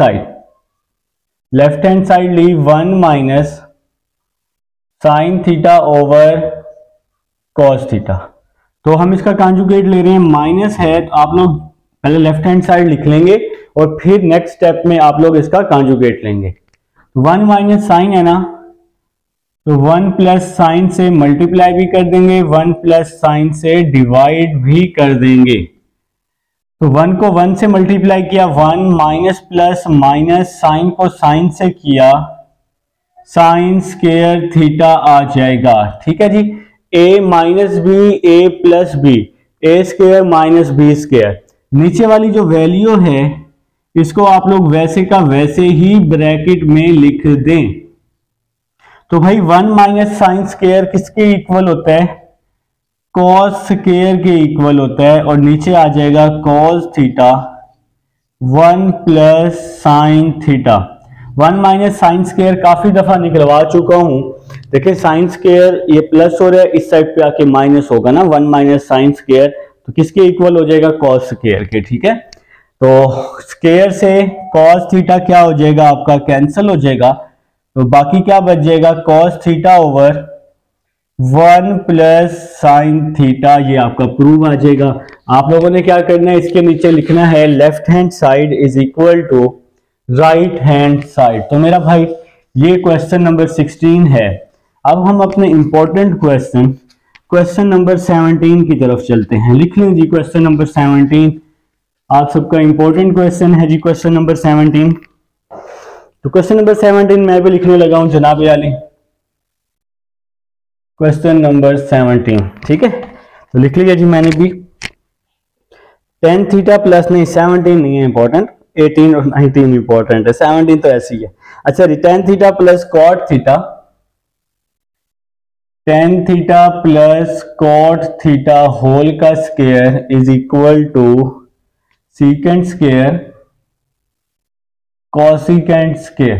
साइड ली 1 minus sine theta over cos theta. तो हम इसका कॉन्जुगेट ले रहे हैं, माइनस है तो आप लोग पहले लेफ्ट हैंड साइड लिख लेंगे और फिर नेक्स्ट स्टेप में आप लोग इसका कॉन्जुगेट लेंगे। 1 माइनस साइन है ना, तो 1 प्लस साइन से मल्टीप्लाई भी कर देंगे, 1 प्लस साइन से डिवाइड भी कर देंगे। तो 1 को 1 से मल्टीप्लाई किया, 1 माइनस प्लस माइनस, साइन को साइन से किया, साइन स्क्वायर थीटा आ जाएगा। ठीक है जी, a minus B A plus B, A square minus B square. नीचे वाली जो वैल्यू है इसको आप लोग वैसे का वैसे ही ब्रैकेट में लिख दें। तो भाई 1 माइनस साइन स्क्वायर किसके इक्वल होता है, कॉस स्क्वायर के इक्वल होता है, और नीचे आ जाएगा cos theta 1 plus sine theta. 1 minus sine square काफी दफा निकलवा चुका हूं। देखिए साइन स्क्वायर ये प्लस हो रहा है, इस साइड पे आके माइनस होगा ना, 1 माइनस साइन स्क्वायर, तो किसके इक्वल हो जाएगा, कॉस स्क्वायर के। ठीक है, तो स्क्वायर से कॉस थीटा क्या हो जाएगा आपका, कैंसिल हो जाएगा, तो बाकी क्या बच जाएगा, cos theta over 1 plus sine theta. ये आपका प्रूव आ जाएगा। आप लोगों ने क्या करना है, इसके नीचे लिखना है left hand side is equal to right hand side. तो मेरा भाई ये क्वेश्चन नंबर 16 है। अब हम अपने इंपॉर्टेंट क्वेश्चन नंबर 17 की तरफ चलते हैं। लिख लें जी क्वेश्चन नंबर 17, आप सबका इंपॉर्टेंट क्वेश्चन है जी क्वेश्चन नंबर 17। तो क्वेश्चन नंबर 17 मैं भी लिखने लगा हूं जनाब आली, क्वेश्चन नंबर 17। ठीक है, तो लिख लिया जी मैंने भी। tan थीटा प्लस, नहीं 17 नहीं है इंपॉर्टेंट, 18 और 19 इंपॉर्टेंट है, 17 तो ऐसी है। अच्छा, tan theta plus cot theta, tan theta plus cot theta whole का square is equal to secant square cosecant square.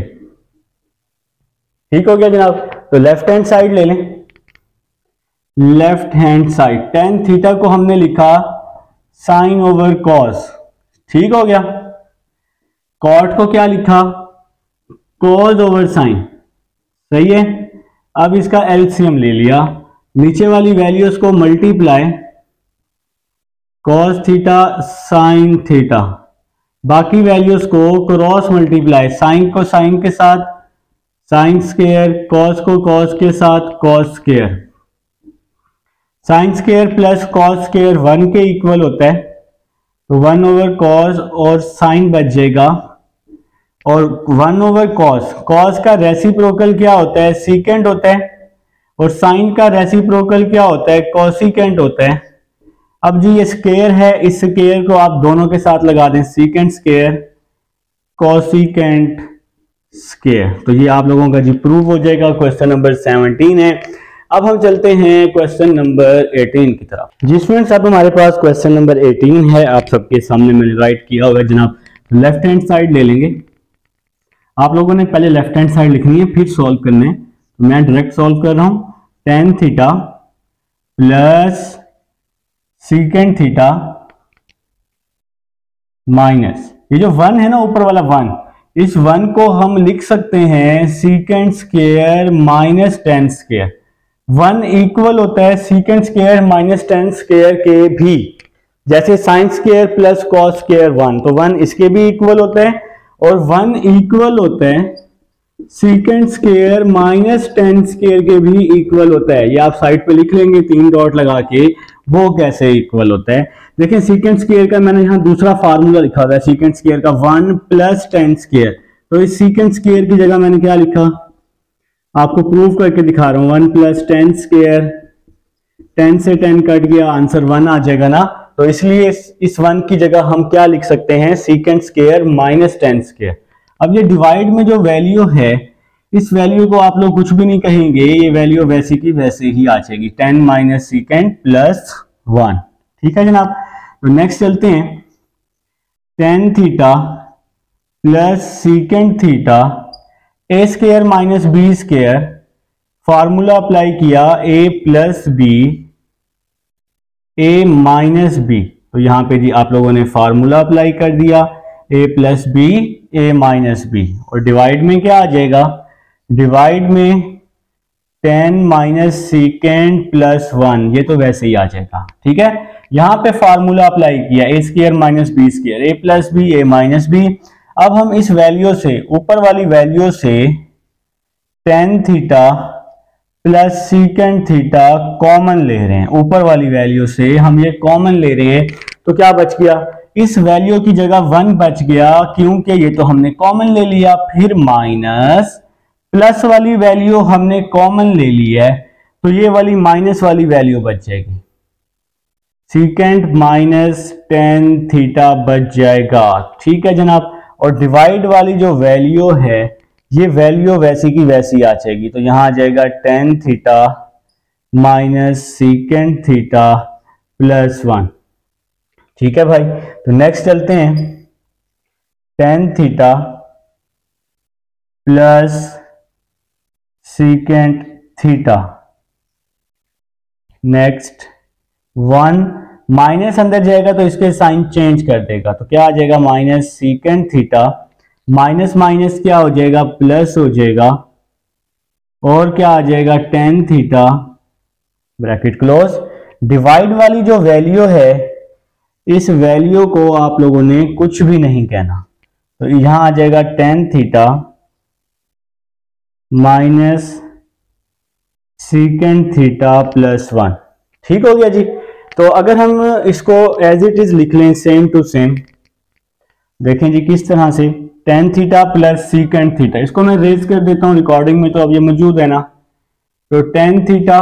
ठीक हो गया जनाब। तो लेफ्ट हैंड साइड ले लें, left hand side tan theta को हमने लिखा साइन ओवर कॉस, ठीक हो गया। कॉट को क्या लिखा, कॉस ओवर साइन, सही है। अब इसका एलसीएम ले लिया, नीचे वाली वैल्यूज को multiply, cos theta sine theta, बाकी वैल्यूज को क्रॉस मल्टीप्लाई, साइन को साइन के साथ साइन स्क्वायर, कॉस को कॉस के साथ cos square. Sine square plus cos square 1 के इक्वल होता है, तो 1 ओवर कॉस और साइन बच जाएगा, और 1 ओवर कॉस, कॉस का रेसिप्रोकल क्या होता है, सीकेंट होता है, और साइन का रेसिप्रोकल क्या होता है, कॉसिकेंट होता है। अब जी ये स्क्वायर है, इस स्क्वायर को आप दोनों के साथ लगा दें, सीकेंट स्क्वायर कॉसिकेंट स्क्वायर। तो ये आप लोगों का जी प्रूव हो जाएगा। क्वेश्चन नंबर 17 है। अब हम चलते हैं क्वेश्चन नंबर 18 की तरफ। जी स्टूडेंट्स, अब हमारे पास क्वेश्चन नंबर 18 है, आप सबके सामने मैंने राइट किया होगा जनाब। लेफ्ट हैंड साइड ले लेंगे, आप लोगों ने पहले लेफ्ट हैंड साइड लिखनी है फिर सॉल्व करने है, तो मैं डायरेक्ट सॉल्व कर रहा हूं। tan theta plus secant theta minus, ये जो 1 है ना ऊपर वाला 1, इस 1 को हम लिख सकते हैं secant square minus tan square. 1 equal होता है secant square minus tan square के भी। जैसे sign square plus cos square 1, तो 1 इसके भी इक्वल होता है और 1 इक्वल होता है secant square minus ten square के भी इक्वल होता है। ये आप साइड पे लिख लेंगे 3 डॉट लगा के, वो कैसे इक्वल होता है। देखिए सीकेंड स्क्वायर का मैंने यहाँ दूसरा फार्मूला लिखा हुआ है, सीकेंड स्क्वायर का 1 प्लस टेन स्क्वायर। तो इस सीकेंड स्क्वायर की जगह मैंने क्या लिखा, आपको प्रूव करके दिखा रहा हूं, 1 प्लस टेन स्क्वायर, 10 से 10 कट गया, आंसर 1 आ जाएगा ना। तो इसलिए इस 1 की जगह हम क्या लिख सकते हैं, secant square minus ten square. अब ये डिवाइड में जो वैल्यू है, इस वैल्यू को आप लोग कुछ भी नहीं कहेंगे, ये वैल्यू वैसी की वैसे ही आ जाएगी, 10 माइनस सीकेंड प्लस 1। ठीक है जनाब। तो नेक्स्ट चलते हैं, tan theta plus secant theta A square minus B square, formula apply किया A plus B A minus B. तो यहां पे जी आप लोगों ने फार्मूला अप्लाई कर दिया, ए प्लस बी ए माइनस बी, और डिवाइड में क्या आ जाएगा, डिवाइड में 10 माइनस सीकेंड प्लस 1, ये तो वैसे ही आ जाएगा। ठीक है, यहां पे फार्मूला अप्लाई किया ए स्क्वायर माइनस बी स्क्वायर, ए प्लस बी ए माइनस बी। अब हम इस वैल्यू से, ऊपर वाली वैल्यू से ten theta plus secant theta common ले रहे हैं, ऊपर वाली वैल्यू से हम ये कॉमन ले रहे हैं, तो क्या बच गया, इस वैल्यू की जगह 1 बच गया, क्योंकि ये तो हमने कॉमन ले लिया। फिर माइनस प्लस वाली वैल्यू हमने कॉमन ले ली है, तो ये वाली माइनस वाली वैल्यू बच जाएगी, सीकेंड माइनस टेन थीटा बच जाएगा। ठीक है जनाब। और डिवाइड वाली जो वैल्यू है, ये वैल्यू वैसी की वैसी आ जाएगी, तो यहां आ जाएगा tan theta minus secant theta plus 1। ठीक है भाई। तो नेक्स्ट चलते हैं, tan theta plus secant theta, next 1 minus अंदर जाएगा तो इसके साइन चेंज कर देगा, तो क्या आ जाएगा, minus secant theta, minus minus क्या हो जाएगा, प्लस हो जाएगा, और क्या आ जाएगा, tan theta, bracket close. Divide वाली जो वैल्यू है, इस वैल्यू को आप लोगों ने कुछ भी नहीं कहना, तो यहां आ जाएगा tan theta minus secant theta plus 1। ठीक हो गया जी। तो अगर हम इसको एज इट इज लिख लें, सेम टू सेम, देखें जी किस तरह से, ten theta plus secant theta, इसको मैं रेज कर देता हूं रिकॉर्डिंग में, तो अब ये मौजूद है ना। तो ten theta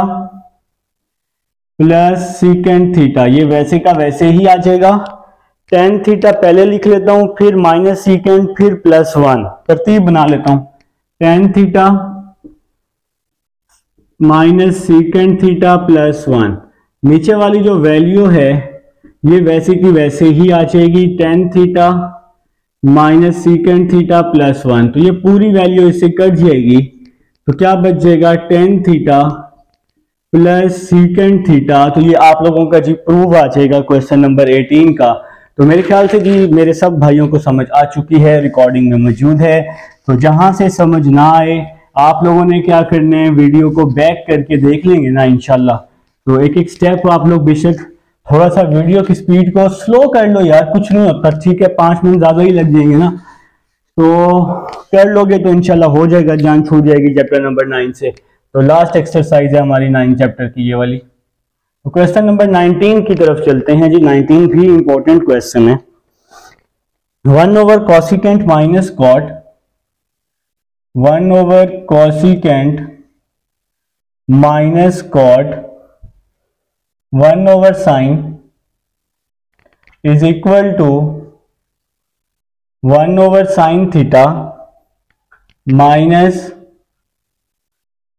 plus secant theta, ये वैसे का वैसे ही आ जाएगा। टेन थीटा पहले लिख लेता हूं, फिर माइनस सीकेंड, फिर प्लस 1, तरतीब बना लेता हूं, tan theta minus secant theta plus 1। नीचे वाली जो वैल्यू है, ये वैसे की वैसे ही आ जाएगी, tan theta minus secant theta plus 1, तो ये पूरी वैल्यू इससे कट जाएगी, तो क्या बच जाएगा, ten theta plus secant theta. तो ये आप लोगों का जी प्रूव आ जाएगा क्वेश्चन नंबर 18 का। तो मेरे ख्याल से जी मेरे सब भाइयों को समझ आ चुकी है, रिकॉर्डिंग में मौजूद है। तो जहां से समझ ना आए, आप लोगों ने क्या करना है, वीडियो को बैक करके देख लेंगे ना इंशाल्लाह। तो एक एक स्टेप आप लोग बेशक थोड़ा सा वीडियो की स्पीड को स्लो कर लो यार, कुछ नहीं होता। ठीक है, 5 मिनट ज्यादा ही लग जाएंगे ना, तो कर लोगे तो इंशाल्लाह हो जाएगा, जान छूट जाएगी चैप्टर नंबर 9 से। तो लास्ट एक्सरसाइज है हमारी 9 चैप्टर की ये वाली। तो क्वेश्चन नंबर 19 की तरफ चलते हैं जी। 19 भी इंपॉर्टेंट क्वेश्चन है। 1 over cosecant minus cot, 1 over cosecant minus cot 1 over sine is equal to 1 over sine theta minus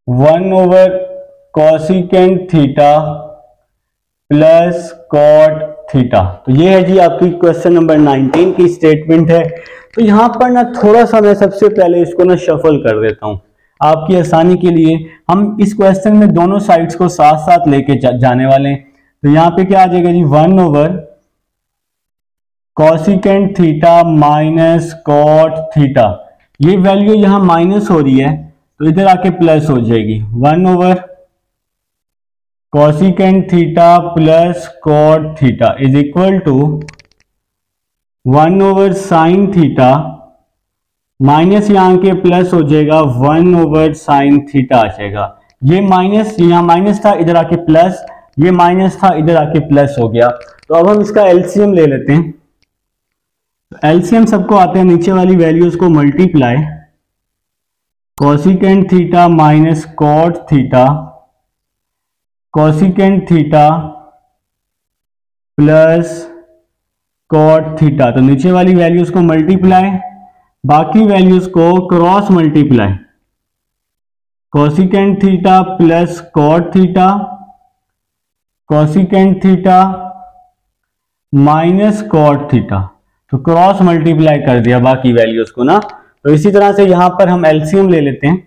1 over cosecant theta plus cot theta. तो ये है जी आपकी क्वेश्चन नंबर 19 की स्टेटमेंट है। तो यहां पर ना थोड़ा सा मैं सबसे पहले इसको ना शफल कर देता हूं आपकी आसानी के लिए। हम इस क्वेश्चन में दोनों साइड्स को साथ साथ लेके जाने वाले हैं। तो यहाँ पे क्या आ जाएगा जी, 1 over cosecant theta minus cot theta, ये वैल्यू यहां माइनस हो रही है तो इधर आके प्लस हो जाएगी, 1 over cosecant theta plus cot theta is equal to 1 over sine theta minus यहाँ के प्लस हो जाएगा 1 ओवर साइन थीटा आ जाएगा। ये माइनस, यहाँ माइनस था इधर आके प्लस, ये माइनस था इधर आके प्लस हो गया। तो अब हम इसका एलसीएम ले लेते हैं। एलसीएम सबको आते हैं नीचे वाली वैल्यूज को multiply, cosecant theta minus cot theta, cosecant theta plus cot theta. तो नीचे वाली वैल्यूज को मल्टीप्लाई, बाकी वैल्यूज को cross multiply, cosecant theta plus cot theta, cosecant theta minus cot theta. तो क्रॉस मल्टीप्लाई कर दिया बाकी वैल्यूज को ना। तो इसी तरह से यहां पर हम एलसीएम ले लेते हैं।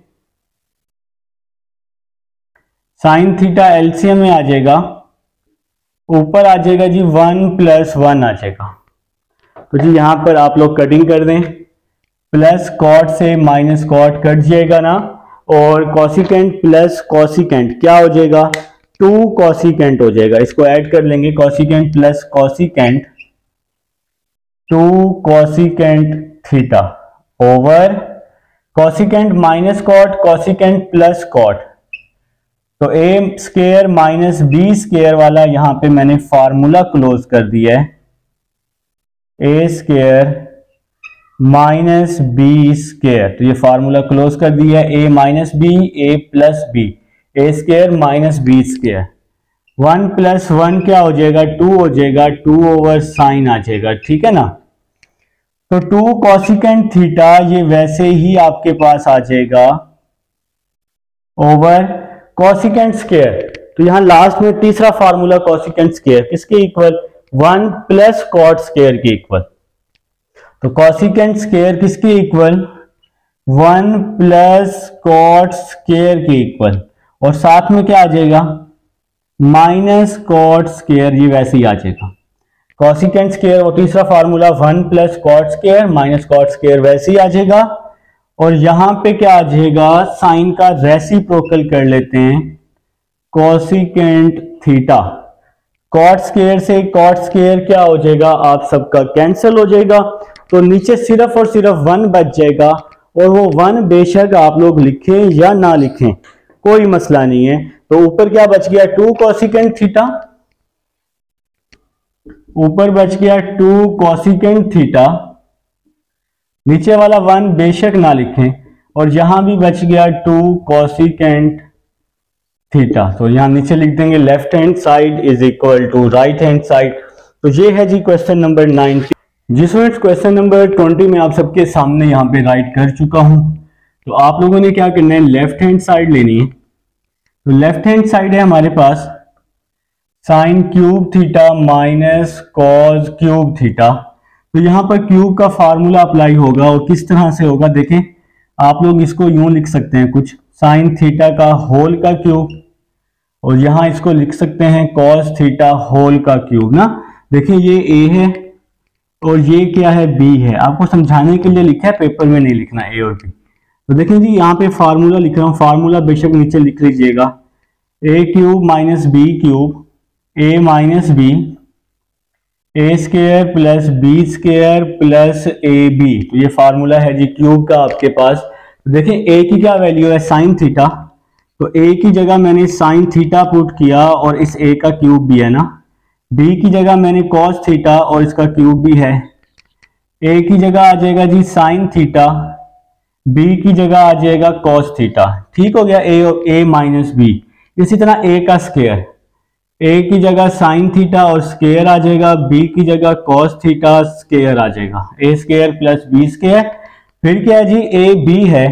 साइन थीटा एलसीएम में आ जाएगा, ऊपर आ जाएगा जी 1 + 1 आ जाएगा। तो जी यहां पर आप लोग कटिंग कर दें, प्लस कॉट से माइनस कॉट कट जाएगा ना, और कॉसिकेंट प्लस कॉसिकेंट क्या हो जाएगा, 2 कॉसिकेंट हो जाएगा। इसको ऐड कर लेंगे, cosecant plus cosecant 2 cosecant theta over cosecant minus cot, cosecant plus cot. तो A square minus B square वाला यहां पे मैंने फार्मूला क्लोज कर दिया है, A square minus B square. तो ये फार्मूला क्लोज कर दिया है, A minus B, A plus B, A square minus B square. 1 + 1 क्या हो जाएगा, 2 हो जाएगा, 2 ओवर साइन आ जाएगा, ठीक है ना। तो 2 कॉसिकेंट थीटा ये वैसे ही आपके पास आ जाएगा ओवर कॉसिकेंट स्क्वायर। तो यहां लास्ट में तीसरा फार्मूला कॉसिकेंट स्क्वायर किसके इक्वल, 1 + कॉट स्क्वायर के इक्वल। तो कॉसिकेंट स्क्वायर किसके इक्वल, 1 + कॉट स्क्वायर के इक्वल, और साथ में क्या आ जाएगा, माइनस कॉट स्क्वायर, ये वैसे ही आ जाएगा। कॉसिकेंट स्क्वायर और तीसरा formula 1 + cot square minus cot square वैसे ही आ जाएगा। और यहां पे क्या आ जाएगा, साइन का रेसिप्रोकल कर लेते हैं, कॉसिकेंट थीटा। कॉट स्क्वायर से कॉट स्क्वायर क्या हो जाएगा, आप सबका कैंसिल हो जाएगा। तो नीचे सिर्फ और सिर्फ 1 बच जाएगा, और वो 1 बेशक आप लोग लिखें या ना लिखें कोई मसला नहीं है। तो ऊपर क्या बच गया, 2 कॉसिकेंट थीटा, ऊपर बच गया 2 कॉसिकेंट थीटा, नीचे वाला 1 बेशक ना लिखें, और यहां भी बच गया 2 कॉसिकेंट थीटा। तो यहां नीचे लिख देंगे left hand side is equal to right hand side. तो ये है जी क्वेश्चन नंबर 19। जिसमें क्वेश्चन नंबर 20 में आप सबके सामने यहाँ पे राइट कर चुका हूं। तो आप लोगों ने क्या करना है, लेफ्ट हैंड साइड लेनी है। तो लेफ्ट हैंड साइड है हमारे पास sine cube theta minus cos cube theta. तो यहां पर क्यूब का फार्मूला अप्लाई होगा, और किस तरह से होगा देखें, आप लोग इसको यूं लिख सकते हैं कुछ, साइन थीटा का होल का क्यूब, और यहां इसको लिख सकते हैं कॉस थीटा होल का क्यूब ना। देखिए ये ए है और ये क्या है, बी है। आपको समझाने के लिए लिखा है, पेपर में नहीं लिखना ए और बी। तो देखें जी यहाँ पे फार्मूला लिख रहा हूँ, फार्मूला बेशक नीचे लिख लीजिएगा, A cube minus B cube, A minus B, A square plus B square plus A B. तो ये फार्मूला है जी क्यूब का आपके पास। तो देखें ए की क्या वैल्यू है, साइन थीटा। तो ए की जगह मैंने साइन थीटा पुट किया, और इस ए का क्यूब भी है ना। बी की जगह मैंने कॉस थीटा, और इसका क्यूब भी है। ए की जगह आ जाएगा जी साइन थीटा, बी की जगह आ जाएगा कॉस थीटा। ठीक हो गया, ए माइनस बी। इसी तरह ए का स्क्वायर, ए की जगह साइन थीटा और स्क्वायर आ जाएगा, बी की जगह कॉस थीटा स्क्वायर आ जाएगा, ए स्क्वायर प्लस बी स्क्वायर। फिर क्या है जी, ए बी है,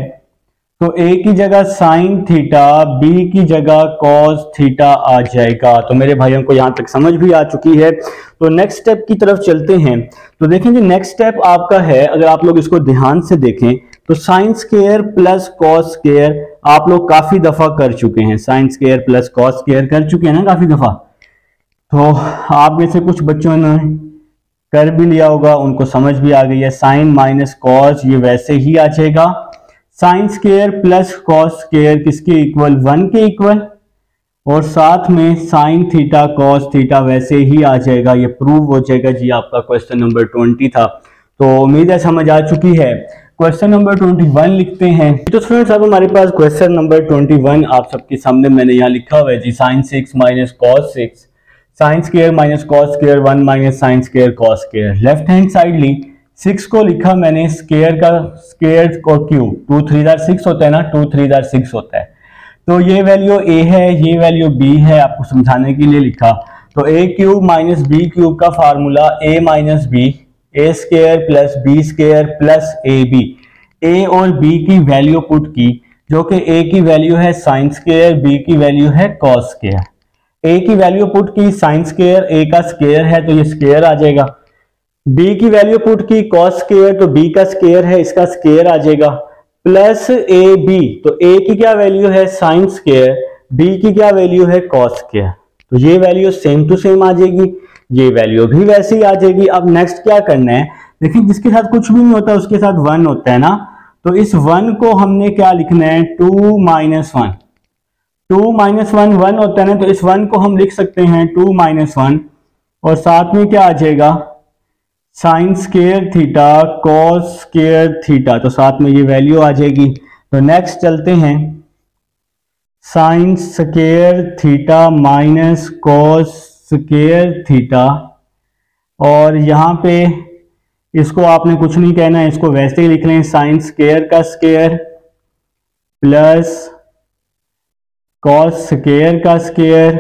तो ए की जगह साइन थीटा, बी की जगह कॉस थीटा आ जाएगा। तो मेरे भाइयों को यहां तक समझ भी आ चुकी है। तो नेक्स्ट स्टेप की तरफ चलते हैं। तो देखें जी नेक्स्ट स्टेप आपका है, अगर आप लोग इसको ध्यान से देखें तो sine square plus cos square आप लोग काफी दफा कर चुके हैं, sine square plus cos square कर चुके हैं ना काफी दफा। तो आप में से कुछ बच्चों ने कर भी लिया होगा, उनको समझ भी आ गई है। साइन माइनस कॉस ये वैसे ही आ जाएगा, sign square plus cos square किसके इक्वल, 1 के इक्वल, और साथ में साइन थीटा कॉस थीटा वैसे ही आ जाएगा, ये प्रूव हो जाएगा जी। आपका क्वेश्चन नंबर 20 था, तो उम्मीद है समझ आ चुकी है। क्वेश्चन नंबर 21 लिखते हैं। तो स्टूडेंट्स अब हमारे पास क्वेश्चन नंबर 21 आप सबके सामने मैंने यहाँ लिखा हुआ है जी, sine 6 minus cos 6 sine square minus cos square 1 minus sine square cos square. Left hand side ली, 6 को लिखा मैंने स्क्वायर का स्क्वायर और क्यूब, 2 3 6 होता है ना, 2 3 6 होता है। तो ये वैल्यू ए है, ये वैल्यू बी है, आपको समझाने के लिए लिखा। तो A cube minus B cube का formula A minus B, A square plus B square plus A B. A और बी की वैल्यू पुट की, जो कि ए की वैल्यू है साइन स्क्वायर, बी की वैल्यू है कॉस स्क्वायर। ए की वैल्यू पुट की साइन स्क्वायर, ए का स्क्वायर है तो ये स्क्वायर आ जाएगा। बी की वैल्यू पुट की कॉस स्क्वायर, तो बी का स्क्वायर है, इसका स्क्वायर आ जाएगा। प्लस ए बी, तो ए की क्या वैल्यू है साइन स्क्वायर, बी की क्या वैल्यू है कॉस स्क्वायर, तो ये वैल्यू सेम टू सेम आ जाएगी, ये वैल्यू भी वैसे ही आ जाएगी। अब नेक्स्ट क्या करना है, देखिए जिसके साथ कुछ भी नहीं होता उसके साथ 1 होता है ना, तो इस 1 को हमने क्या लिखना है 2 माइनस 1। 2 माइनस 1 1 होता है ना, तो इस 1 को हम लिख सकते हैं 2 माइनस 1, और साथ में क्या आ जाएगा sign square theta cos square theta, तो साथ में ये वैल्यू आ जाएगी। तो नेक्स्ट चलते हैं, sine square theta minus cos square theta, और यहाँ पे इसको आपने कुछ नहीं कहना है, इसको वैसे ही लिख लें, साइन स्क्वायर का स्क्वायर प्लस कॉस स्क्वायर का square.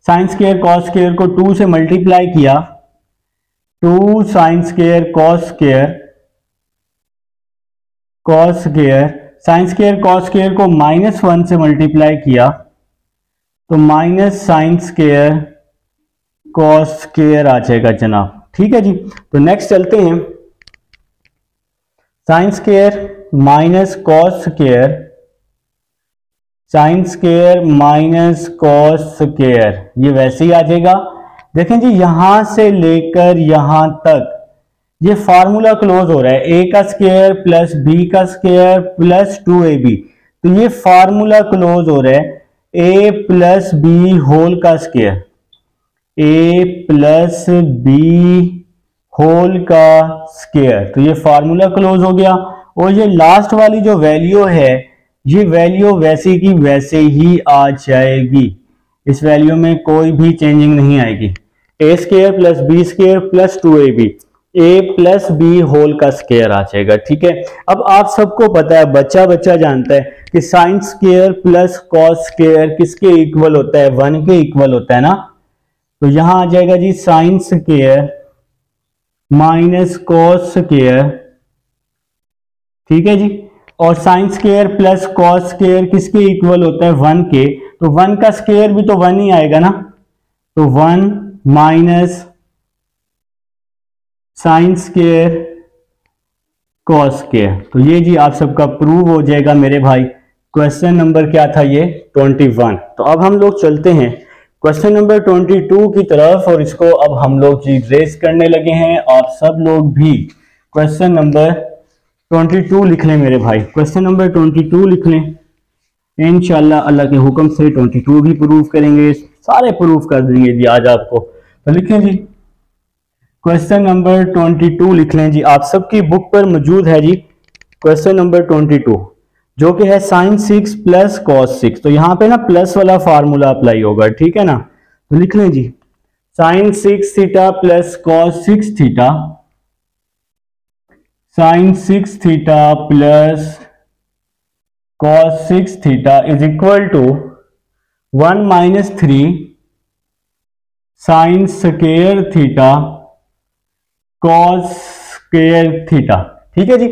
Sine square cos square को 2 से मल्टीप्लाई किया, 2 sine square cos square cos square. Sine square cos square को -1 से मल्टीप्लाई किया तो minus sine square cos square आ जाएगा जनाब। ठीक है जी, तो नेक्स्ट चलते हैं, sine square minus cos square, sine square minus cos square, ये वैसे ही आ जाएगा। देखें जी यहां से लेकर यहां तक ये फार्मूला क्लोज हो रहा है, ए का स्क्वायर प्लस बी का स्क्वायर प्लस 2ab, तो ये फार्मूला क्लोज हो रहा है ए प्लस बी होल का स्क्वायर, ए प्लस बी होल का स्क्वायर, तो ये फार्मूला क्लोज हो गया। और ये लास्ट वाली जो वैल्यू है ये वैल्यू वैसे की वैसे ही आ जाएगी, इस वैल्यू में कोई भी चेंजिंग नहीं आएगी। A square plus B square plus 2ab, A plus B whole का स्क्वायर आ जाएगा। ठीक है, अब आप सबको पता है, बच्चा बच्चा जानता है कि sign square plus cos square किसके इक्वल होता है, 1 के इक्वल होता है ना। तो यहां आ जाएगा जी sine square minus cos square, ठीक है जी, और sine square plus cos square किसके इक्वल होता है 1 के, तो 1 का स्क्वायर भी तो 1 ही आएगा ना, तो 1 minus sine square cos square. तो ये जी आप सबका प्रूव हो जाएगा मेरे भाई। क्वेश्चन नंबर क्या था ये 21। तो अब हम लोग चलते हैं क्वेश्चन नंबर 22 की तरफ, और इसको अब हम लोग जी रेस करने लगे हैं। आप सब लोग भी क्वेश्चन नंबर 22 लिख लें मेरे भाई, क्वेश्चन नंबर 22 लिख लें। इंशाल्लाह अल्लाह के हुक्म से 22 भी प्रूव करेंगे, सारे प्रूव कर देंगे जी आज आपको। तो लिखें जी क्वेश्चन नंबर 22 लिख लें जी, आप सबकी बुक पर मौजूद है जी क्वेश्चन नंबर 22, जो कि है साइन 6 प्लस कॉस 6। तो यहाँ पे ना प्लस वाला फार्मूला अप्लाई होगा, ठीक है ना। तो लिख लें जी sine 6 theta plus cos 6 theta, sine 6 theta plus cos 6 theta is equal to 1 minus 3 sine square theta cos square theta. ठीक है जी,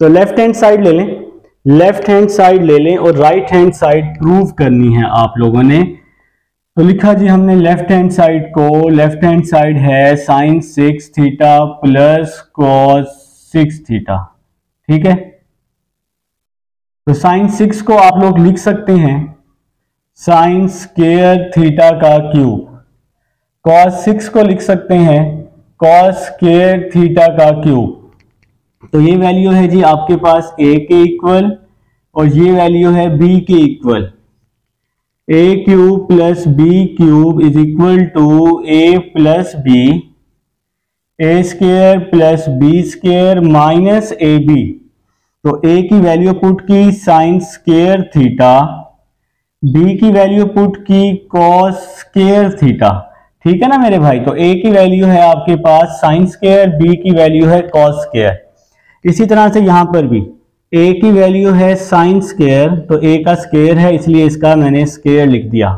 तो लेफ्ट हैंड साइड ले लें, लेफ्ट हैंड साइड ले लें और राइट हैंड साइड प्रूव करनी है आप लोगों ने। तो लिखा जी हमने लेफ्ट हैंड साइड को, लेफ्ट हैंड साइड है sine 6 theta plus cos 6 theta, ठीक है। तो साइन 6 को आप लोग लिख सकते हैं साइन स्क्वायर थीटा का क्यूब, कॉस 6 को लिख सकते हैं कॉस स्क्वायर थीटा का क्यूब। तो ये वैल्यू है जी आपके पास a के इक्वल और ये वैल्यू है b के equal. A cube plus B cube is equal to A plus B, A square plus B square minus A B. तो ए की वैल्यू पुट की साइन स्क्वायर थीटा, बी की वैल्यू पुट की कॉस स्क्वायर थीटा। ठीक है ना मेरे भाई। तो ए की वैल्यू है आपके पास साइन स्क्वायर, बी की वैल्यू है कॉस स्क्वायर। इसी तरह से यहां पर भी ए की वैल्यू है साइन स्क्वायर, तो ए का स्क्वायर है इसलिए इसका मैंने स्क्वायर लिख दिया।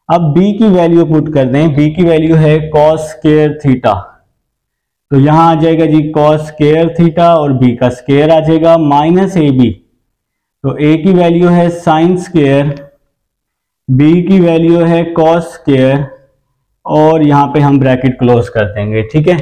अब बी की वैल्यू पुट कर दें, बी की वैल्यू है कॉस स्क्वायर थीटा, तो यहां आ जाएगा जी कॉस स्क्वायर थीटा और बी का स्क्वायर आ जाएगा माइनस ए बी। तो ए की वैल्यू है साइन स्क्वायर, बी की वैल्यू है कॉस स्क्वायर और यहां पे हम ब्रैकेट क्लोज कर देंगे। ठीक है,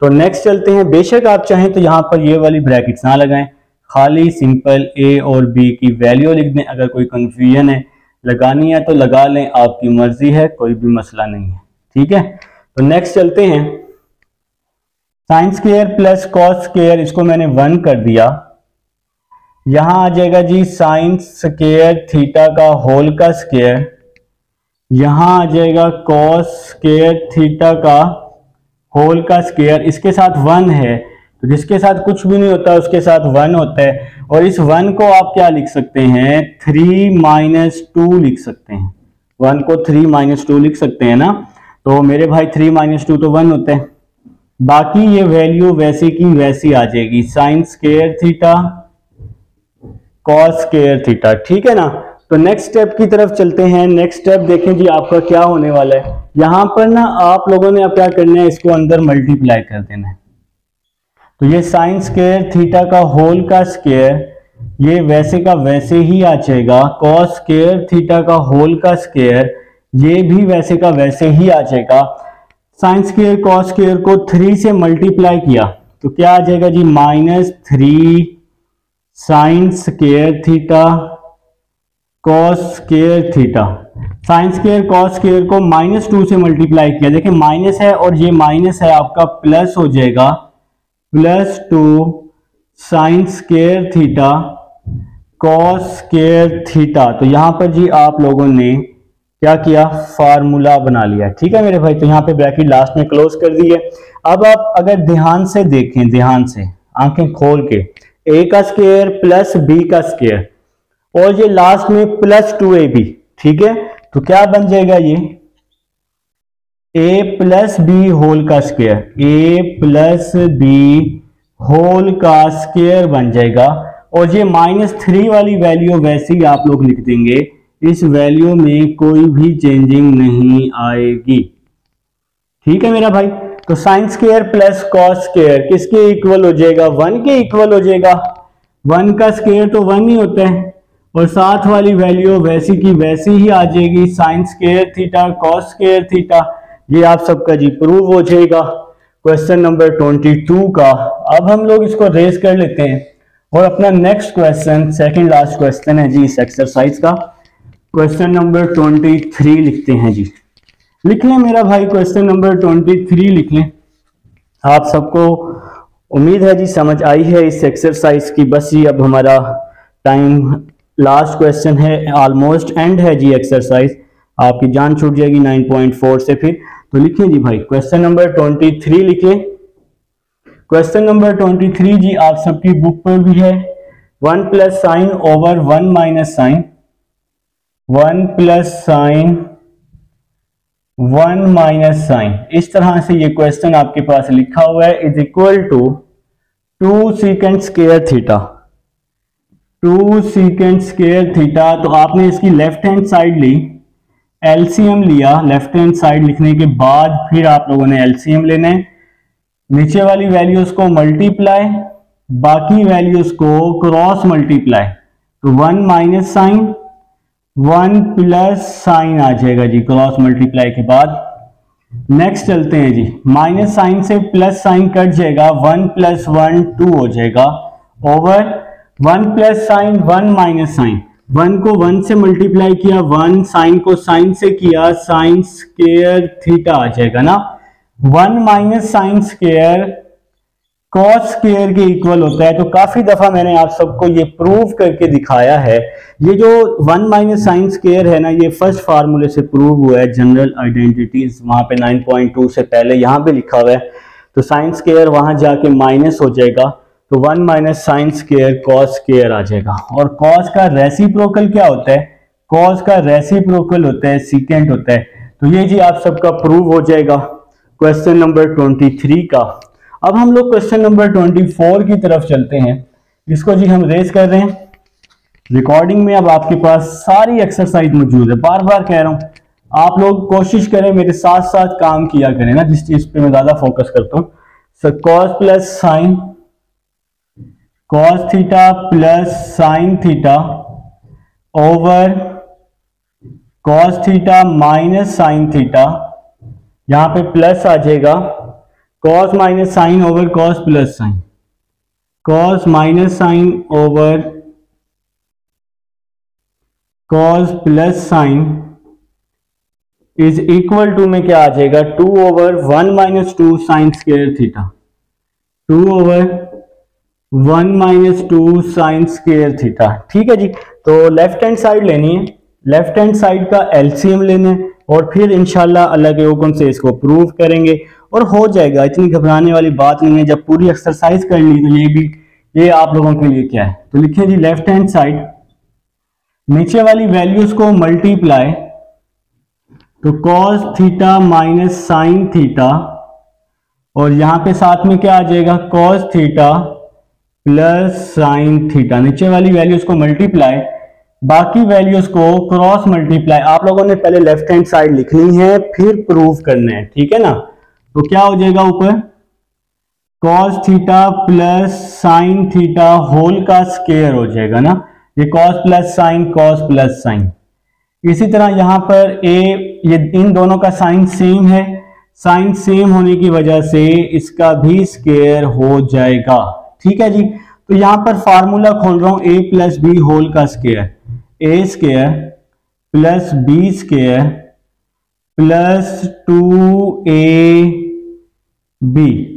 तो नेक्स्ट चलते हैं। बेशक आप चाहें तो यहां पर ये वाली ब्रैकेट्स ना लगाएं, खाली सिंपल ए और बी की वैल्यू लिख दें। अगर कोई कंफ्यूजन है लगानी है तो लगा लें, आपकी मर्जी है, कोई भी मसला नहीं है। ठीक है, तो नेक्स्ट चलते हैं। Sine square plus cos square, इसको मैंने 1 कर दिया। यहां आ जाएगा जी साइन स्क्वायर थीटा का होल का स्क्वायर, यहां आ जाएगा कॉस स्क्वायर थीटा का होल का स्क्वायर। इसके साथ 1 है, तो जिसके साथ कुछ भी नहीं होता उसके साथ 1 होता है। और इस 1 को आप क्या लिख सकते हैं, 3 - 2 लिख सकते हैं। 1 को 3 - 2 लिख सकते हैं ना। तो मेरे भाई 3 - 2 तो 1 होता है, बाकी ये वैल्यू वैसे की वैसी आ जाएगी, sign square theta cos square theta. ठीक है ना। तो नेक्स्ट स्टेप की तरफ चलते हैं। नेक्स्ट स्टेप देखें जी आपका क्या होने वाला है। यहां पर ना आप लोगों ने अब क्या करना है, इसको अंदर मल्टीप्लाई कर देना है। तो ये साइन स्क्वायर थीटा का होल का स्क्वायर ये वैसे का वैसे ही आ जाएगा, कॉस स्क्वायर थीटा का होल का स्क्वायर ये भी वैसे का वैसे ही आ जाएगा। साइन स्क्वायर कॉस स्क्वायर को 3 से मल्टीप्लाई किया तो क्या आ जाएगा जी, -3 sine square theta cos square theta. Sine square cos square को -2 से मल्टीप्लाई किया, देखिए माइनस है और ये माइनस है आपका प्लस हो जाएगा, +2 sine square theta cos square theta. तो यहां पर जी आप लोगों ने क्या किया, फार्मूला बना लिया। ठीक है मेरे भाई। तो यहां पे ब्रैकेट लास्ट में क्लोज कर दी है। अब आप अगर ध्यान से देखें, ध्यान से आंखें खोल के, ए का स्क्वायर प्लस बी का स्क्वायर और ये लास्ट में +2ab। ठीक है, तो क्या बन जाएगा ये, a प्लस बी होल का square, a plus B whole का स्क्वायर बन जाएगा। और ये -3 वाली वैल्यू वैसे ही आप लोग लिख देंगे, इस वैल्यू में कोई भी चेंजिंग नहीं आएगी। ठीक है मेरा भाई। तो sine square plus cos square किसके इक्वल हो जाएगा, 1 के इक्वल हो जाएगा। 1 का स्क्वायर तो 1 ही होता है और साथ वाली वैल्यू वैसी की वैसी ही आ जाएगी, sign square theta cos square theta. ये आप सबका जी प्रूव हो जाएगा क्वेश्चन नंबर 22 का। अब हम लोग इसको रेज कर लेते हैं और अपना next question, second last question है जी इस एक्सरसाइज का, क्वेश्चन नंबर 23 लिखते हैं जी। लिख लें मेरा भाई, क्वेश्चन नंबर 23 लिख लें। आप सबको उम्मीद है जी समझ आई है इस एक्सरसाइज की। बस जी अब हमारा टाइम, लास्ट क्वेश्चन है, ऑलमोस्ट एंड है जी एक्सरसाइज, आपकी जान छूट जाएगी 9.4 से फिर। तो लिखें जी भाई क्वेश्चन नंबर 23 लिखें। क्वेश्चन नंबर 23 जी आप सबकी बुक पर भी है, 1 + sine over 1 - sine, 1 + sine 1 - sine, इस तरह से ये क्वेश्चन आपके पास लिखा हुआ है, is equal to 2 second square theta, 2 second square theta. तो आपने इसकी लेफ्ट हैंड साइड ली, एलसीएम लिया, लेफ्ट हैंड साइड लिखने के बाद फिर आप लोगों ने एलसीएम लेना है, नीचे वाली वैल्यूज को मल्टीप्लाई, बाकी वैल्यूज को क्रॉस मल्टीप्लाई। तो 1 - साइन 1 + साइन आ जाएगा जी क्रॉस मल्टीप्लाई के बाद। नेक्स्ट चलते हैं जी, माइनस साइन से प्लस साइन कट जाएगा, 1 + 1 2 हो जाएगा, ओवर 1 + साइन 1 - साइन, 1 को 1 से मल्टीप्लाई किया, 1 साइन को साइन से किया, साइन स्क्वायर थीटा आ जाएगा ना। 1 - साइन स्क्वायर कॉस स्क्वायर के इक्वल होता है। तो काफी दफा मैंने आप सबको ये प्रूव करके दिखाया है। ये जो 1 माइनस साइन स्क्वायर है ना, ये फर्स्ट फार्मूले से प्रूव हुआ है, जनरल आइडेंटिटीज वहां पे 9.2 से पहले यहाँ पे लिखा हुआ है। तो साइन स्क्वायर वहां जाके माइनस हो जाएगा, तो 1 minus sine square cos square आ जाएगा। और कॉस का रेसिप्रोकल क्या होता है? कॉस का रेसिप्रोकल होता है सीकेंट होता है। तो ये जी आप सबका प्रूव हो जाएगा क्वेश्चन नंबर 23 का। अब हम लोग क्वेश्चन नंबर 24 की तरफ चलते हैं। इसको जी हम रेज कर रहे हैं रिकॉर्डिंग में। अब आपके पास सारी एक्सरसाइज मौजूद है। बार बार कह रहा हूं आप लोग कोशिश करें मेरे साथ साथ काम किया करें ना, जिस चीज पे मैं ज्यादा फोकस करता हूं। So cos plus sine cos theta plus sine theta over cos theta minus sine theta, यहां पे प्लस आ जाएगा cos minus sine over cos plus sine, cos minus sine over cos plus sine is equal to में क्या आ जाएगा 2 ओवर 1 minus 2 sine square theta, 2 ओवर 1 माइनस 2 साइन स्क्वायर थीटा। ठीक है जी। तो लेफ्ट हैंड साइड लेनी है, लेफ्ट हैंड साइड का एलसीएम लेना है और फिर इंशाल्लाह अल्लाह के हुक्म से इसको प्रूव करेंगे और हो जाएगा। इतनी घबराने वाली बात नहीं है। जब पूरी एक्सरसाइज कर ली तो ये आप लोगों के लिए क्या है। तो लिखिए जी लेफ्ट हैंड साइड, नीचे वाली वैल्यूज को मल्टीप्लाई, तो cos theta minus sine theta और यहां पे साथ में क्या आ जाएगा cos theta plus sine theta. नीचे वाली वैल्यूज को मल्टीप्लाई, बाकी वैल्यूज को क्रॉस मल्टीप्लाई। आप लोगों ने पहले लेफ्ट हैंड साइड लिखनी है फिर प्रूव करना है, ठीक है ना। तो क्या हो जाएगा ऊपर cos theta plus sine theta whole का स्क्वायर हो जाएगा ना, ये कॉस प्लस साइन। इसी तरह यहां पर ये इन दोनों का साइन सेम है, साइन सेम होने की वजह से इसका भी स्क्वायर हो जाएगा। ठीक है जी। तो यहां पर फार्मूला खोल रहा हूं a प्लस बी होल का square, A square plus B square plus 2ab।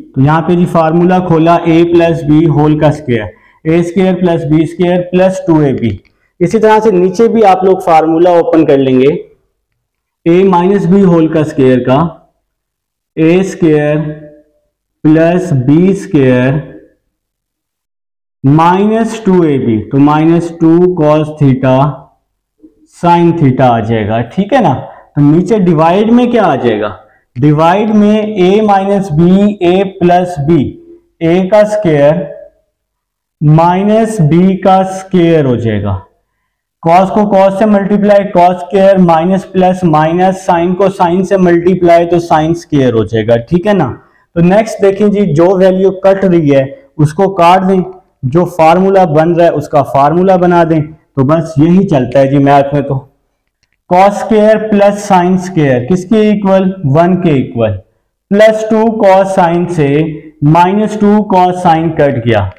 तो यहां पे जी फार्मूला खोला a प्लस बी होल का square, A square plus B square plus 2ab। इसी तरह से नीचे भी आप लोग फार्मूला ओपन कर लेंगे a माइनस बी होल का स्क्वायर का, A square plus B square minus 2ab, तो minus 2 cos theta sine theta आ जाएगा। ठीक है ना। तो नीचे डिवाइड में क्या आ जाएगा, डिवाइड में a minus B A plus B, A का स्क्वायर माइनस बी का स्क्वायर हो जाएगा। कॉस को कॉस से multiply cos square, minus plus minus, sine को साइन से मल्टीप्लाई तो साइन स्क्वायर हो जाएगा। ठीक है ना। तो नेक्स्ट देखें जी, जो वैल्यू कट रही है उसको काट दें, जो फार्मूला बन रहा है उसका फार्मूला बना दें। तो बस यही चलता है जी मैथ में। तो cos square plus sine square किसके इक्वल 1 के इक्वल, प्लस 2 कॉस साइन से माइनस 2 कॉस साइन कट गया,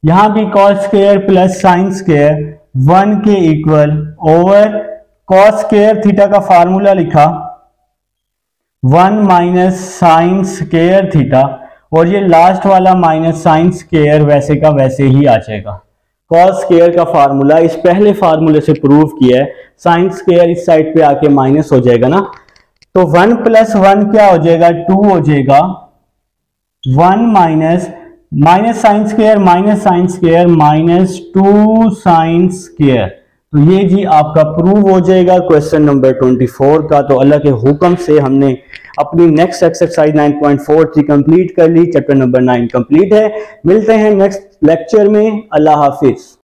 यहां भी cos square plus sine square 1 के equal over cos square theta का फार्मूला लिखा 1 माइनस साइन स्क्वायर थीटा, और ये लास्ट वाला माइनस साइन स्क्वायर वैसे का वैसे ही आ जाएगा। कॉस स्क्वायर का फार्मूला इस पहले फार्मूले से प्रूव किया है, साइन स्क्वायर इस साइड पे आके माइनस हो जाएगा ना। तो 1 प्लस 1 क्या हो जाएगा 2 हो जाएगा, 1 minus sine square minus 2 sine square. तो ये जी आपका प्रूव हो जाएगा क्वेश्चन नंबर 24 का। तो अल्लाह के हुक्म से हमने अपनी नेक्स्ट एक्सरसाइज 9.43 कंप्लीट कर ली, चैप्टर नंबर 9 कंप्लीट है। मिलते हैं नेक्स्ट लेक्चर में। अल्लाह हाफिज।